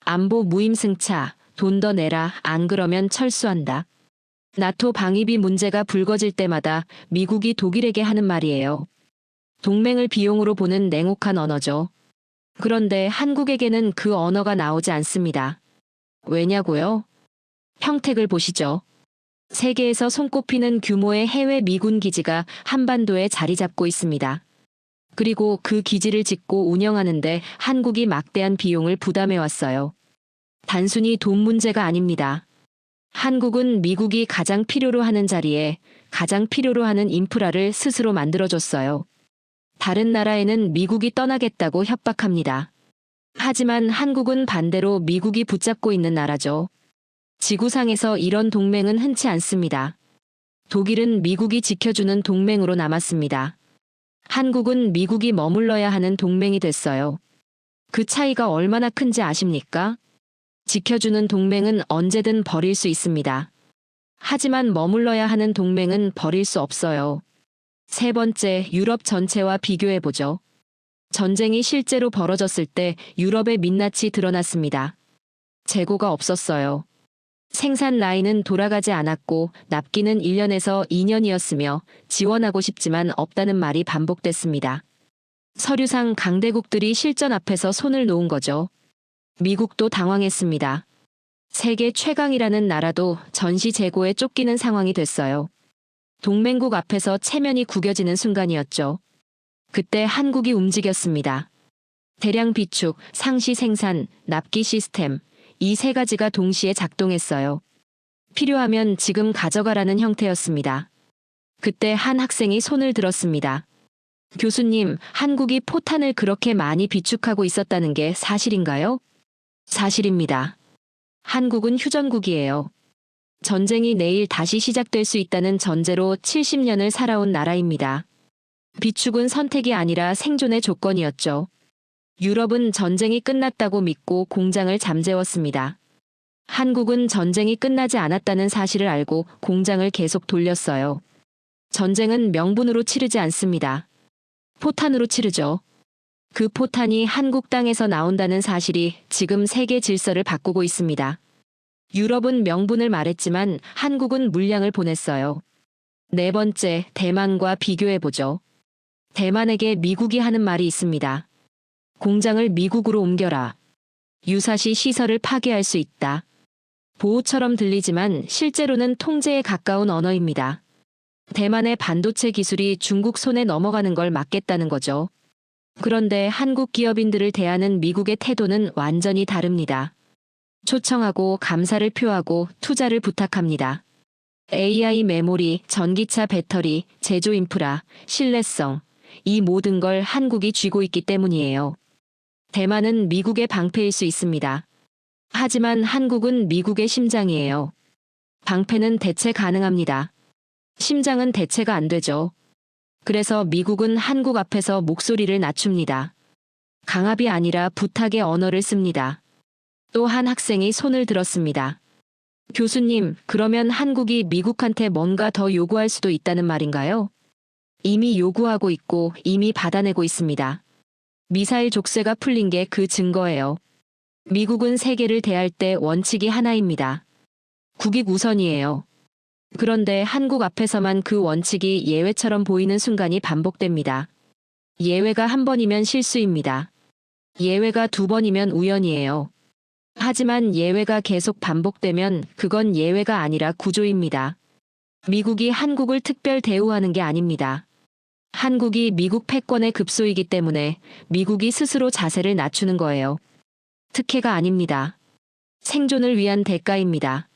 안보 무임승차, 돈 더 내라, 안 그러면 철수한다. 나토 방위비 문제가 불거질 때마다 미국이 독일에게 하는 말이에요. 동맹을 비용으로 보는 냉혹한 언어죠. 그런데 한국에게는 그 언어가 나오지 않습니다. 왜냐고요? 평택을 보시죠. 세계에서 손꼽히는 규모의 해외 미군 기지가 한반도에 자리 잡고 있습니다. 그리고 그 기지를 짓고 운영하는데 한국이 막대한 비용을 부담해왔어요. 단순히 돈 문제가 아닙니다. 한국은 미국이 가장 필요로 하는 자리에 가장 필요로 하는 인프라를 스스로 만들어줬어요. 다른 나라에는 미국이 떠나겠다고 협박합니다. 하지만 한국은 반대로 미국이 붙잡고 있는 나라죠. 지구상에서 이런 동맹은 흔치 않습니다. 독일은 미국이 지켜주는 동맹으로 남았습니다. 한국은 미국이 머물러야 하는 동맹이 됐어요. 그 차이가 얼마나 큰지 아십니까? 지켜주는 동맹은 언제든 버릴 수 있습니다. 하지만 머물러야 하는 동맹은 버릴 수 없어요. 세 번째, 유럽 전체와 비교해보죠. 전쟁이 실제로 벌어졌을 때 유럽의 민낯이 드러났습니다. 재고가 없었어요. 생산 라인은 돌아가지 않았고 납기는 1년에서 2년이었으며 지원하고 싶지만 없다는 말이 반복됐습니다. 서류상 강대국들이 실전 앞에서 손을 놓은 거죠. 미국도 당황했습니다. 세계 최강이라는 나라도 전시 재고에 쫓기는 상황이 됐어요. 동맹국 앞에서 체면이 구겨지는 순간이었죠. 그때 한국이 움직였습니다. 대량 비축, 상시 생산, 납기 시스템, 이 세 가지가 동시에 작동했어요. 필요하면 지금 가져가라는 형태였습니다. 그때 한 학생이 손을 들었습니다. 교수님, 한국이 포탄을 그렇게 많이 비축하고 있었다는 게 사실인가요? 사실입니다. 한국은 휴전국이에요. 전쟁이 내일 다시 시작될 수 있다는 전제로 70년을 살아온 나라입니다. 비축은 선택이 아니라 생존의 조건이었죠. 유럽은 전쟁이 끝났다고 믿고 공장을 잠재웠습니다. 한국은 전쟁이 끝나지 않았다는 사실을 알고 공장을 계속 돌렸어요. 전쟁은 명분으로 치르지 않습니다. 포탄으로 치르죠. 그 포탄이 한국 땅에서 나온다는 사실이 지금 세계 질서를 바꾸고 있습니다. 유럽은 명분을 말했지만 한국은 물량을 보냈어요. 네 번째, 대만과 비교해보죠. 대만에게 미국이 하는 말이 있습니다. 공장을 미국으로 옮겨라. 유사시 시설을 파괴할 수 있다. 보호처럼 들리지만 실제로는 통제에 가까운 언어입니다. 대만의 반도체 기술이 중국 손에 넘어가는 걸 막겠다는 거죠. 그런데 한국 기업인들을 대하는 미국의 태도는 완전히 다릅니다. 초청하고 감사를 표하고 투자를 부탁합니다. AI 메모리, 전기차 배터리, 제조 인프라, 신뢰성, 이 모든 걸 한국이 쥐고 있기 때문이에요. 대만은 미국의 방패일 수 있습니다. 하지만 한국은 미국의 심장이에요. 방패는 대체 가능합니다. 심장은 대체가 안 되죠. 그래서 미국은 한국 앞에서 목소리를 낮춥니다. 강압이 아니라 부탁의 언어를 씁니다. 또 한 학생이 손을 들었습니다. 교수님, 그러면 한국이 미국한테 뭔가 더 요구할 수도 있다는 말인가요? 이미 요구하고 있고 이미 받아내고 있습니다. 미사일 족쇄가 풀린 게 그 증거예요. 미국은 세계를 대할 때 원칙이 하나입니다. 국익 우선이에요. 그런데 한국 앞에서만 그 원칙이 예외처럼 보이는 순간이 반복됩니다. 예외가 한 번이면 실수입니다. 예외가 두 번이면 우연이에요. 하지만 예외가 계속 반복되면 그건 예외가 아니라 구조입니다. 미국이 한국을 특별 대우하는 게 아닙니다. 한국이 미국 패권의 급소이기 때문에 미국이 스스로 자세를 낮추는 거예요. 특혜가 아닙니다. 생존을 위한 대가입니다.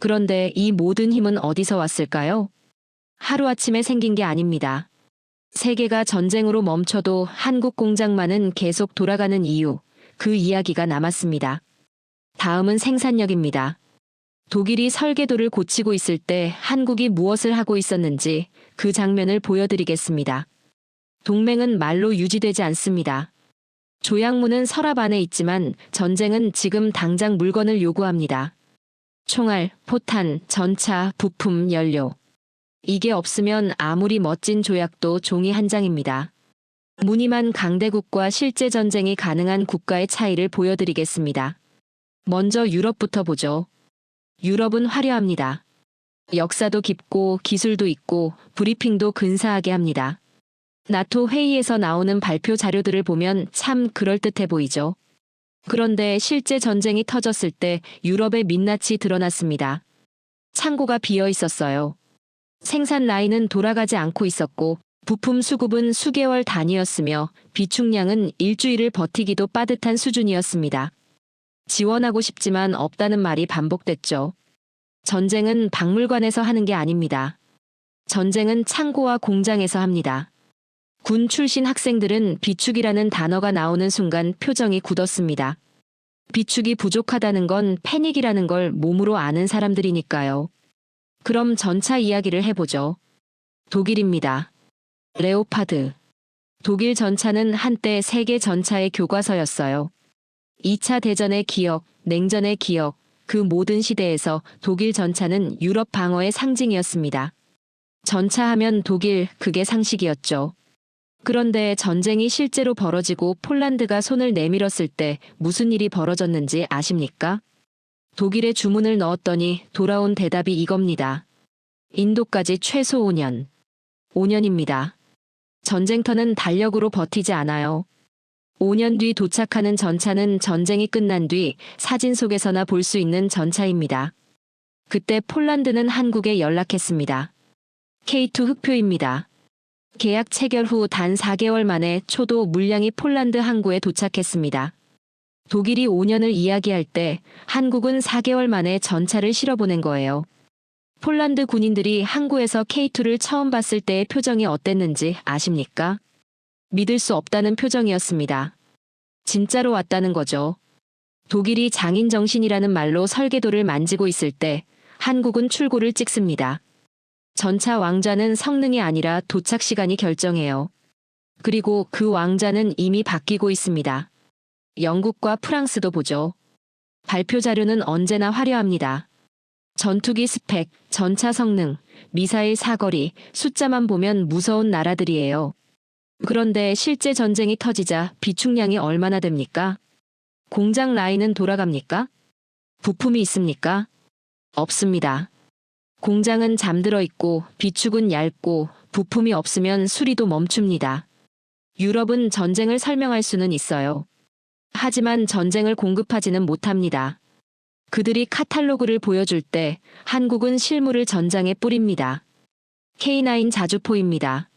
그런데 이 모든 힘은 어디서 왔을까요? 하루아침에 생긴 게 아닙니다. 세계가 전쟁으로 멈춰도 한국 공장만은 계속 돌아가는 이유, 그 이야기가 남았습니다. 다음은 생산력입니다. 독일이 설계도를 고치고 있을 때 한국이 무엇을 하고 있었는지 그 장면을 보여드리겠습니다. 동맹은 말로 유지되지 않습니다. 조약문은 서랍 안에 있지만 전쟁은 지금 당장 물건을 요구합니다. 총알, 포탄, 전차, 부품, 연료. 이게 없으면 아무리 멋진 조약도 종이 한 장입니다. 무늬만 강대국과 실제 전쟁이 가능한 국가의 차이를 보여드리겠습니다. 먼저 유럽부터 보죠. 유럽은 화려합니다. 역사도 깊고 기술도 있고 브리핑도 근사하게 합니다. 나토 회의에서 나오는 발표 자료들을 보면 참 그럴듯해 보이죠. 그런데 실제 전쟁이 터졌을 때 유럽의 민낯이 드러났습니다. 창고가 비어 있었어요. 생산 라인은 돌아가지 않고 있었고 부품 수급은 수개월 단위였으며 비축량은 일주일을 버티기도 빠듯한 수준이었습니다. 지원하고 싶지만 없다는 말이 반복됐죠. 전쟁은 박물관에서 하는 게 아닙니다. 전쟁은 창고와 공장에서 합니다. 군 출신 학생들은 비축이라는 단어가 나오는 순간 표정이 굳었습니다. 비축이 부족하다는 건 패닉이라는 걸 몸으로 아는 사람들이니까요. 그럼 전차 이야기를 해보죠. 독일입니다. 레오파드. 독일 전차는 한때 세계 전차의 교과서였어요. 2차 대전의 기억, 냉전의 기억, 그 모든 시대에서 독일 전차는 유럽 방어의 상징이었습니다. 전차하면 독일, 그게 상식이었죠. 그런데 전쟁이 실제로 벌어지고 폴란드가 손을 내밀었을 때 무슨 일이 벌어졌는지 아십니까? 독일에 주문을 넣었더니 돌아온 대답이 이겁니다. 인도까지 최소 5년. 5년입니다. 전쟁터는 달력으로 버티지 않아요. 5년 뒤 도착하는 전차는 전쟁이 끝난 뒤 사진 속에서나 볼 수 있는 전차입니다. 그때 폴란드는 한국에 연락했습니다. K2 흑표입니다. 계약 체결 후 단 4개월 만에 초도 물량이 폴란드 항구에 도착했습니다. 독일이 5년을 이야기할 때 한국은 4개월 만에 전차를 실어보낸 거예요. 폴란드 군인들이 항구에서 K2를 처음 봤을 때의 표정이 어땠는지 아십니까? 믿을 수 없다는 표정이었습니다. 진짜로 왔다는 거죠. 독일이 장인정신이라는 말로 설계도를 만지고 있을 때 한국은 출고를 찍습니다. 전차 왕좌는 성능이 아니라 도착 시간이 결정해요. 그리고 그 왕좌는 이미 바뀌고 있습니다. 영국과 프랑스도 보죠. 발표 자료는 언제나 화려합니다. 전투기 스펙, 전차 성능, 미사일 사거리, 숫자만 보면 무서운 나라들이에요. 그런데 실제 전쟁이 터지자 비축량이 얼마나 됩니까? 공장 라인은 돌아갑니까? 부품이 있습니까? 없습니다. 공장은 잠들어 있고 비축은 얇고 부품이 없으면 수리도 멈춥니다. 유럽은 전쟁을 설명할 수는 있어요. 하지만 전쟁을 공급하지는 못합니다. 그들이 카탈로그를 보여줄 때 한국은 실물을 전장에 뿌립니다. K9 자주포입니다.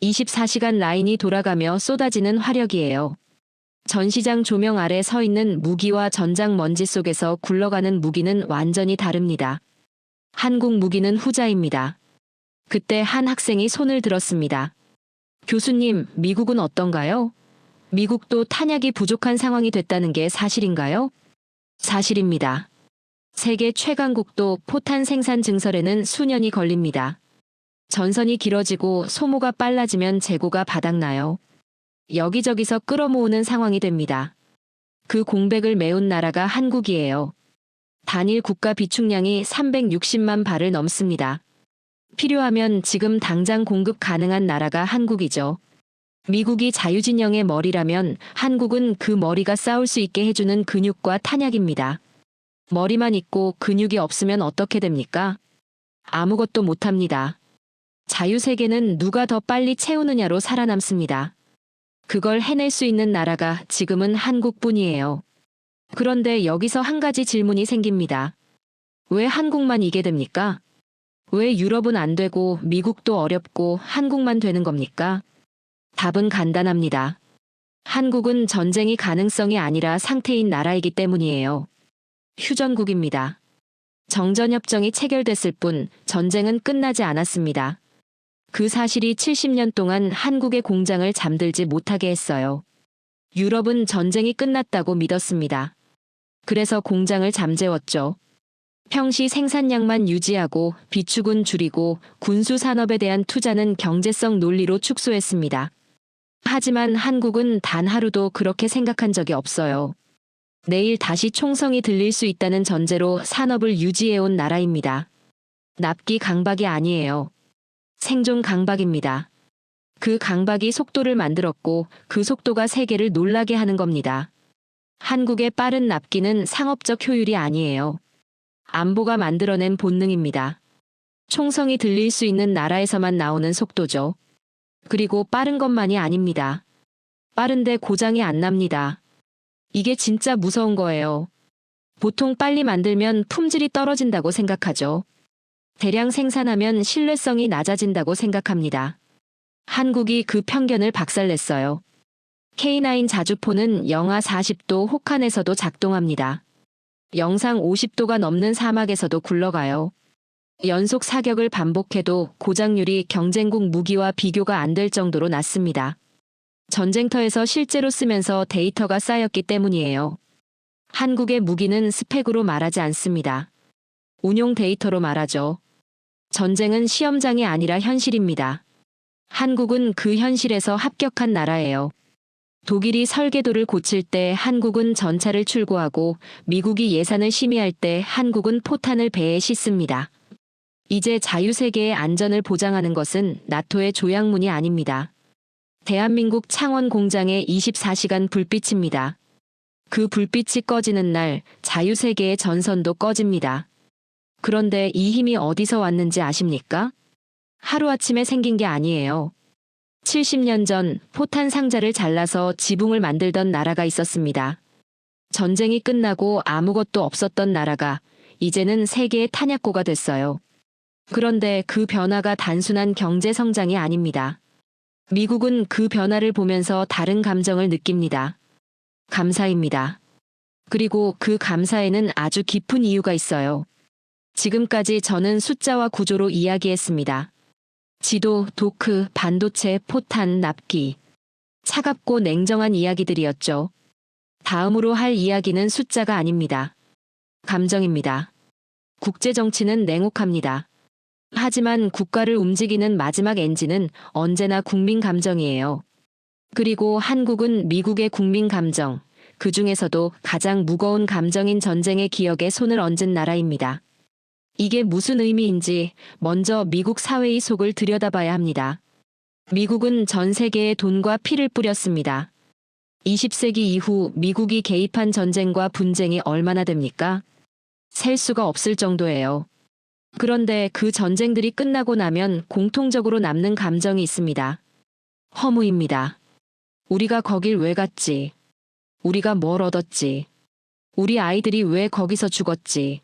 24시간 라인이 돌아가며 쏟아지는 화력이에요. 전시장 조명 아래 서 있는 무기와 전장 먼지 속에서 굴러가는 무기는 완전히 다릅니다. 한국 무기는 후자입니다. 그때 한 학생이 손을 들었습니다. 교수님, 미국은 어떤가요? 미국도 탄약이 부족한 상황이 됐다는 게 사실인가요? 사실입니다. 세계 최강국도 포탄 생산 증설에는 수년이 걸립니다. 전선이 길어지고 소모가 빨라지면 재고가 바닥나요. 여기저기서 끌어모으는 상황이 됩니다. 그 공백을 메운 나라가 한국이에요. 단일 국가 비축량이 360만 발을 넘습니다. 필요하면 지금 당장 공급 가능한 나라가 한국이죠. 미국이 자유진영의 머리라면 한국은 그 머리가 싸울 수 있게 해주는 근육과 탄약입니다. 머리만 있고 근육이 없으면 어떻게 됩니까? 아무것도 못합니다. 자유세계는 누가 더 빨리 채우느냐로 살아남습니다. 그걸 해낼 수 있는 나라가 지금은 한국뿐이에요. 그런데 여기서 한 가지 질문이 생깁니다. 왜 한국만 이게 됩니까? 왜 유럽은 안 되고 미국도 어렵고 한국만 되는 겁니까? 답은 간단합니다. 한국은 전쟁이 가능성이 아니라 상태인 나라이기 때문이에요. 휴전국입니다. 정전협정이 체결됐을 뿐 전쟁은 끝나지 않았습니다. 그 사실이 70년 동안 한국의 공장을 잠들지 못하게 했어요. 유럽은 전쟁이 끝났다고 믿었습니다. 그래서 공장을 잠재웠죠. 평시 생산량만 유지하고 비축은 줄이고 군수 산업에 대한 투자는 경제성 논리로 축소했습니다. 하지만 한국은 단 하루도 그렇게 생각한 적이 없어요. 내일 다시 총성이 들릴 수 있다는 전제로 산업을 유지해온 나라입니다. 납기 강박이 아니에요. 생존 강박입니다. 그 강박이 속도를 만들었고 그 속도가 세계를 놀라게 하는 겁니다. 한국의 빠른 납기는 상업적 효율이 아니에요. 안보가 만들어낸 본능입니다. 총성이 들릴 수 있는 나라에서만 나오는 속도죠. 그리고 빠른 것만이 아닙니다. 빠른데 고장이 안 납니다. 이게 진짜 무서운 거예요. 보통 빨리 만들면 품질이 떨어진다고 생각하죠. 대량 생산하면 신뢰성이 낮아진다고 생각합니다. 한국이 그 편견을 박살냈어요. K9 자주포는 영하 40도 혹한에서도 작동합니다. 영상 50도가 넘는 사막에서도 굴러가요. 연속 사격을 반복해도 고장률이 경쟁국 무기와 비교가 안 될 정도로 낮습니다. 전쟁터에서 실제로 쓰면서 데이터가 쌓였기 때문이에요. 한국의 무기는 스펙으로 말하지 않습니다. 운용 데이터로 말하죠. 전쟁은 시험장이 아니라 현실입니다. 한국은 그 현실에서 합격한 나라예요. 독일이 설계도를 고칠 때 한국은 전차를 출고하고 미국이 예산을 심의할 때 한국은 포탄을 배에 싣습니다. 이제 자유세계의 안전을 보장하는 것은 나토의 조약문이 아닙니다. 대한민국 창원 공장의 24시간 불빛입니다. 그 불빛이 꺼지는 날 자유세계의 전선도 꺼집니다. 그런데 이 힘이 어디서 왔는지 아십니까? 하루아침에 생긴 게 아니에요. 70년 전 포탄 상자를 잘라서 지붕을 만들던 나라가 있었습니다. 전쟁이 끝나고 아무것도 없었던 나라가 이제는 세계의 탄약고가 됐어요. 그런데 그 변화가 단순한 경제 성장이 아닙니다. 미국은 그 변화를 보면서 다른 감정을 느낍니다. 감사입니다. 그리고 그 감사에는 아주 깊은 이유가 있어요. 지금까지 저는 숫자와 구조로 이야기했습니다. 지도, 도크, 반도체, 포탄, 납기. 차갑고 냉정한 이야기들이었죠. 다음으로 할 이야기는 숫자가 아닙니다. 감정입니다. 국제정치는 냉혹합니다. 하지만 국가를 움직이는 마지막 엔진은 언제나 국민 감정이에요. 그리고 한국은 미국의 국민 감정, 그 중에서도 가장 무거운 감정인 전쟁의 기억에 손을 얹은 나라입니다. 이게 무슨 의미인지 먼저 미국 사회의 속을 들여다봐야 합니다. 미국은 전 세계에 돈과 피를 뿌렸습니다. 20세기 이후 미국이 개입한 전쟁과 분쟁이 얼마나 됩니까? 셀 수가 없을 정도예요. 그런데 그 전쟁들이 끝나고 나면 공통적으로 남는 감정이 있습니다. 허무입니다. 우리가 거길 왜 갔지? 우리가 뭘 얻었지? 우리 아이들이 왜 거기서 죽었지?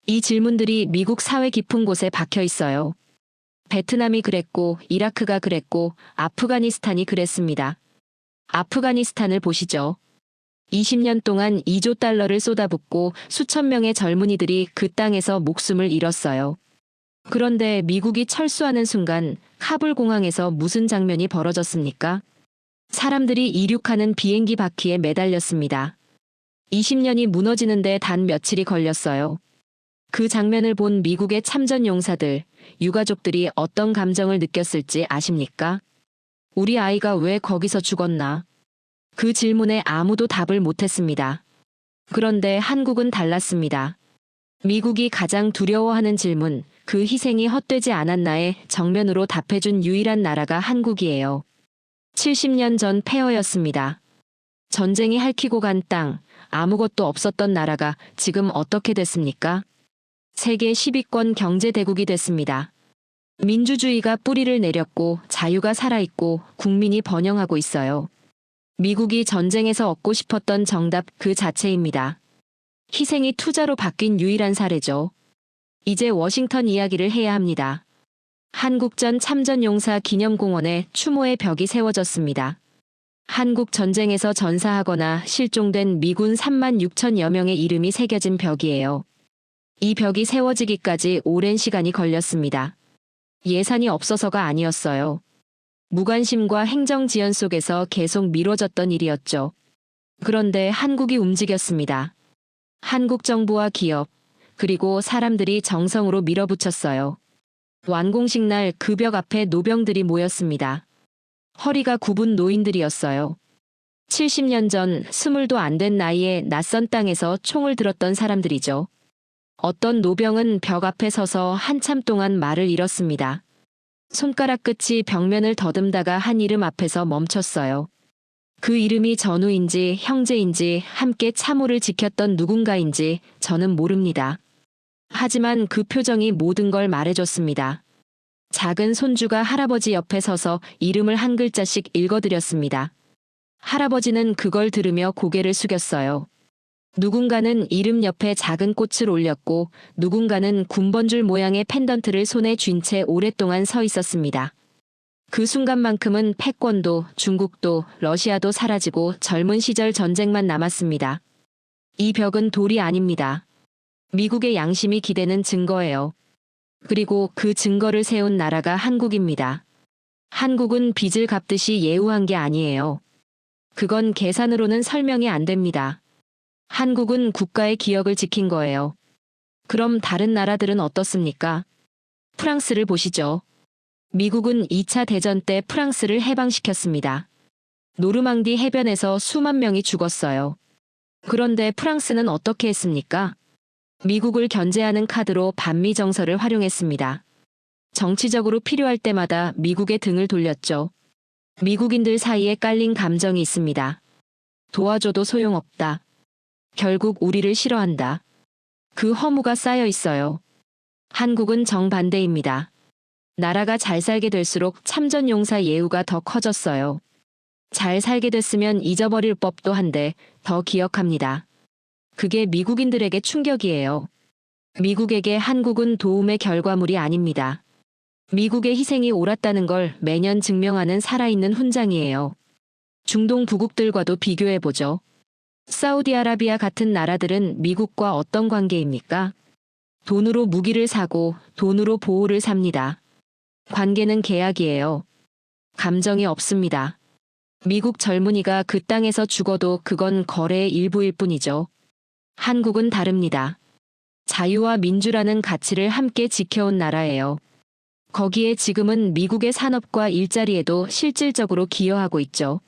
이 질문들이 미국 사회 깊은 곳에 박혀 있어요. 베트남이 그랬고, 이라크가 그랬고, 아프가니스탄이 그랬습니다. 아프가니스탄을 보시죠. 20년 동안 2조 달러를 쏟아붓고 수천 명의 젊은이들이 그 땅에서 목숨을 잃었어요. 그런데 미국이 철수하는 순간 카불 공항에서 무슨 장면이 벌어졌습니까? 사람들이 이륙하는 비행기 바퀴에 매달렸습니다. 20년이 무너지는데 단 며칠이 걸렸어요. 그 장면을 본 미국의 참전 용사들, 유가족들이 어떤 감정을 느꼈을지 아십니까? 우리 아이가 왜 거기서 죽었나? 그 질문에 아무도 답을 못했습니다. 그런데 한국은 달랐습니다. 미국이 가장 두려워하는 질문, 그 희생이 헛되지 않았나에 정면으로 답해준 유일한 나라가 한국이에요. 70년 전 폐허였습니다. 전쟁이 핥히고 간 땅, 아무것도 없었던 나라가 지금 어떻게 됐습니까? 세계 10위권 경제대국이 됐습니다. 민주주의가 뿌리를 내렸고 자유가 살아있고 국민이 번영하고 있어요. 미국이 전쟁에서 얻고 싶었던 정답 그 자체입니다. 희생이 투자로 바뀐 유일한 사례죠. 이제 워싱턴 이야기를 해야 합니다. 한국전 참전용사 기념공원에 추모의 벽이 세워졌습니다. 한국 전쟁에서 전사하거나 실종된 미군 3만 6천여 명의 이름이 새겨진 벽이에요. 이 벽이 세워지기까지 오랜 시간이 걸렸습니다. 예산이 없어서가 아니었어요. 무관심과 행정지연 속에서 계속 미뤄졌던 일이었죠. 그런데 한국이 움직였습니다. 한국 정부와 기업, 그리고 사람들이 정성으로 밀어붙였어요. 완공식 날 그 벽 앞에 노병들이 모였습니다. 허리가 굽은 노인들이었어요. 70년 전 20도 안 된 나이에 낯선 땅에서 총을 들었던 사람들이죠. 어떤 노병은 벽 앞에 서서 한참 동안 말을 잃었습니다. 손가락 끝이 벽면을 더듬다가 한 이름 앞에서 멈췄어요. 그 이름이 전우인지 형제인지 함께 참호를 지켰던 누군가인지 저는 모릅니다. 하지만 그 표정이 모든 걸 말해줬습니다. 작은 손주가 할아버지 옆에 서서 이름을 한 글자씩 읽어드렸습니다. 할아버지는 그걸 들으며 고개를 숙였어요. 누군가는 이름 옆에 작은 꽃을 올렸고 누군가는 군번줄 모양의 펜던트를 손에 쥔 채 오랫동안 서 있었습니다. 그 순간만큼은 패권도, 중국도, 러시아도 사라지고 젊은 시절 전쟁만 남았습니다. 이 벽은 돌이 아닙니다. 미국의 양심이 기대는 증거예요. 그리고 그 증거를 세운 나라가 한국입니다. 한국은 빚을 갚듯이 예우한 게 아니에요. 그건 계산으로는 설명이 안 됩니다. 한국은 국가의 기억을 지킨 거예요. 그럼 다른 나라들은 어떻습니까? 프랑스를 보시죠. 미국은 2차 대전 때 프랑스를 해방시켰습니다. 노르망디 해변에서 수만 명이 죽었어요. 그런데 프랑스는 어떻게 했습니까? 미국을 견제하는 카드로 반미 정서를 활용했습니다. 정치적으로 필요할 때마다 미국의 등을 돌렸죠. 미국인들 사이에 깔린 감정이 있습니다. 도와줘도 소용없다. 결국 우리를 싫어한다. 그 허무가 쌓여 있어요. 한국은 정반대입니다. 나라가 잘 살게 될수록 참전용사 예우가 더 커졌어요. 잘 살게 됐으면 잊어버릴 법도 한데 더 기억합니다. 그게 미국인들에게 충격이에요. 미국에게 한국은 도움의 결과물이 아닙니다. 미국의 희생이 옳았다는 걸 매년 증명하는 살아있는 훈장이에요. 중동 부국들과도 비교해보죠. 사우디아라비아 같은 나라들은 미국과 어떤 관계입니까? 돈으로 무기를 사고 돈으로 보호를 삽니다. 관계는 계약이에요. 감정이 없습니다. 미국 젊은이가 그 땅에서 죽어도 그건 거래의 일부일 뿐이죠. 한국은 다릅니다. 자유와 민주라는 가치를 함께 지켜온 나라예요. 거기에 지금은 미국의 산업과 일자리에도 실질적으로 기여하고 있죠.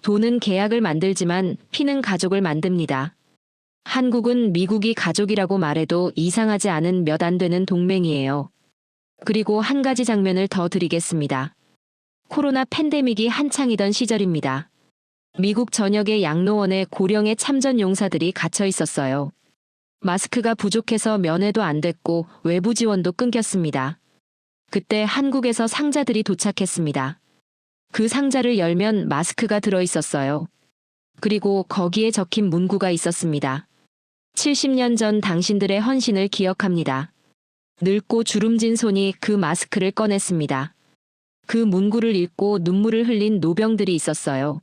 돈은 계약을 만들지만 피는 가족을 만듭니다. 한국은 미국이 가족이라고 말해도 이상하지 않은 몇 안 되는 동맹이에요. 그리고 한 가지 장면을 더 드리겠습니다. 코로나 팬데믹이 한창이던 시절입니다. 미국 전역의 양로원에 고령의 참전 용사들이 갇혀 있었어요. 마스크가 부족해서 면회도 안 됐고 외부 지원도 끊겼습니다. 그때 한국에서 상자들이 도착했습니다. 그 상자를 열면 마스크가 들어 있었어요. 그리고 거기에 적힌 문구가 있었습니다. 70년 전 당신들의 헌신을 기억합니다. 늙고 주름진 손이 그 마스크를 꺼냈습니다. 그 문구를 읽고 눈물을 흘린 노병들이 있었어요.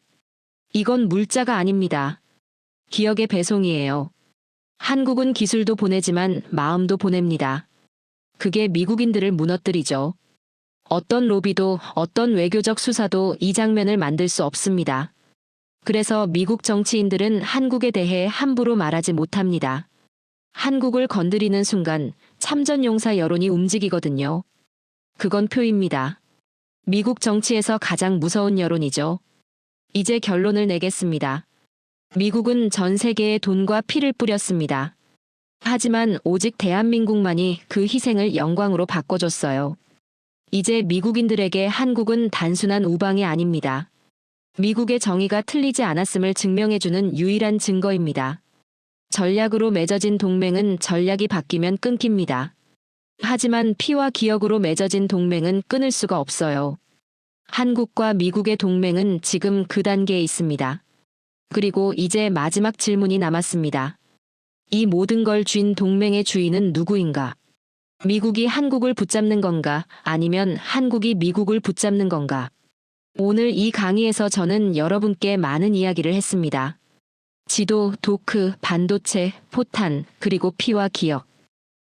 이건 물자가 아닙니다. 기억의 배송이에요. 한국은 기술도 보내지만 마음도 보냅니다. 그게 미국인들을 무너뜨리죠. 어떤 로비도 어떤 외교적 수사도 이 장면을 만들 수 없습니다. 그래서 미국 정치인들은 한국에 대해 함부로 말하지 못합니다. 한국을 건드리는 순간 참전용사 여론이 움직이거든요. 그건 표입니다. 미국 정치에서 가장 무서운 여론이죠. 이제 결론을 내겠습니다. 미국은 전 세계에 돈과 피를 뿌렸습니다. 하지만 오직 대한민국만이 그 희생을 영광으로 바꿔줬어요. 이제 미국인들에게 한국은 단순한 우방이 아닙니다. 미국의 정의가 틀리지 않았음을 증명해주는 유일한 증거입니다. 전략으로 맺어진 동맹은 전략이 바뀌면 끊깁니다. 하지만 피와 기억으로 맺어진 동맹은 끊을 수가 없어요. 한국과 미국의 동맹은 지금 그 단계에 있습니다. 그리고 이제 마지막 질문이 남았습니다. 이 모든 걸 쥔 동맹의 주인은 누구인가? 미국이 한국을 붙잡는 건가? 아니면 한국이 미국을 붙잡는 건가? 오늘 이 강의에서 저는 여러분께 많은 이야기를 했습니다. 지도, 도크, 반도체, 포탄, 그리고 피와 기억.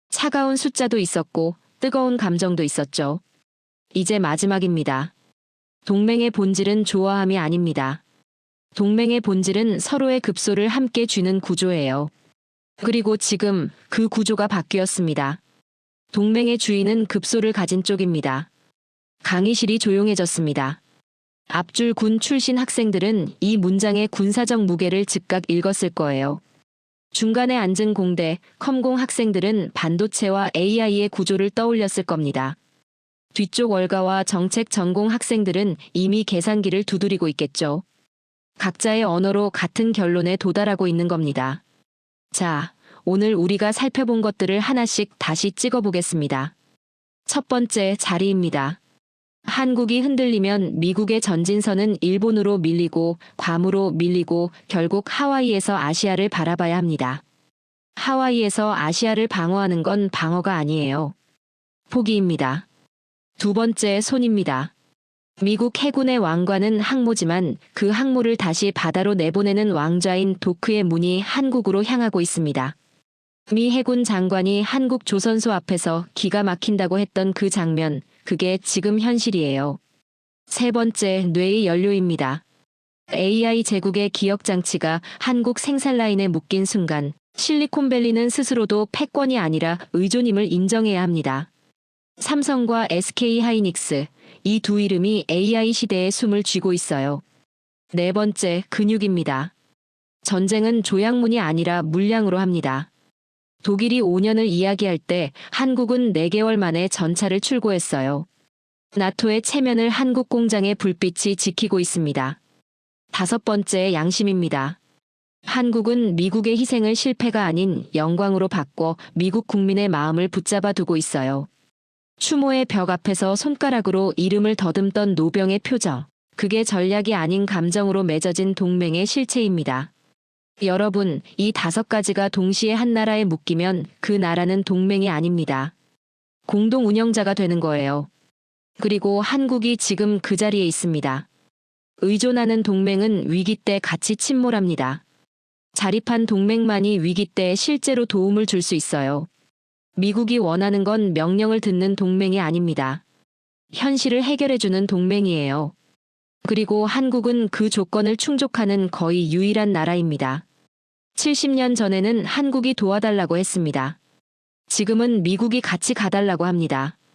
차가운 숫자도 있었고 뜨거운 감정도 있었죠. 이제 마지막입니다. 동맹의 본질은 좋아함이 아닙니다. 동맹의 본질은 서로의 급소를 함께 쥐는 구조예요. 그리고 지금 그 구조가 바뀌었습니다. 동맹의 주인은 급소를 가진 쪽입니다. 강의실이 조용해졌습니다. 앞줄 군 출신 학생들은 이 문장의 군사적 무게를 즉각 읽었을 거예요. 중간에 앉은 공대, 컴공 학생들은 반도체와 AI의 구조를 떠올렸을 겁니다. 뒤쪽 월가와 정책 전공 학생들은 이미 계산기를 두드리고 있겠죠. 각자의 언어로 같은 결론에 도달하고 있는 겁니다. 자, 오늘 우리가 살펴본 것들을 하나씩 다시 찍어보겠습니다. 첫 번째 자리입니다. 한국이 흔들리면 미국의 전진선은 일본으로 밀리고 괌으로 밀리고 결국 하와이에서 아시아를 바라봐야 합니다. 하와이에서 아시아를 방어하는 건 방어가 아니에요. 포기입니다. 두 번째 손입니다. 미국 해군의 왕관은 항모지만 그 항모를 다시 바다로 내보내는 왕좌인 도크의 문이 한국으로 향하고 있습니다. 미 해군 장관이 한국 조선소 앞에서 기가 막힌다고 했던 그 장면, 그게 지금 현실이에요. 세 번째, 뇌의 연료입니다. AI 제국의 기억장치가 한국 생산 라인에 묶인 순간 실리콘밸리는 스스로도 패권이 아니라 의존임을 인정해야 합니다. 삼성과 SK 하이닉스, 이 두 이름이 AI 시대에 숨을 쥐고 있어요. 네 번째, 근육입니다. 전쟁은 조약문이 아니라 물량으로 합니다. 독일이 5년을 이야기할 때 한국은 4개월 만에 전차를 출고했어요. 나토의 체면을 한국 공장의 불빛이 지키고 있습니다. 다섯 번째, 양심입니다. 한국은 미국의 희생을 실패가 아닌 영광으로 바꿔 미국 국민의 마음을 붙잡아 두고 있어요. 추모의 벽 앞에서 손가락으로 이름을 더듬던 노병의 표정. 그게 전략이 아닌 감정으로 맺어진 동맹의 실체입니다. 여러분, 이 5가지가 동시에 한 나라에 묶이면 그 나라는 동맹이 아닙니다. 공동 운영자가 되는 거예요. 그리고 한국이 지금 그 자리에 있습니다. 의존하는 동맹은 위기 때 같이 침몰합니다. 자립한 동맹만이 위기 때 실제로 도움을 줄 수 있어요. 미국이 원하는 건 명령을 듣는 동맹이 아닙니다. 현실을 해결해주는 동맹이에요. 그리고 한국은 그 조건을 충족하는 거의 유일한 나라입니다. 70년 전에는 한국이 도와달라고 했습니다. 지금은 미국이 같이 가달라고 합니다.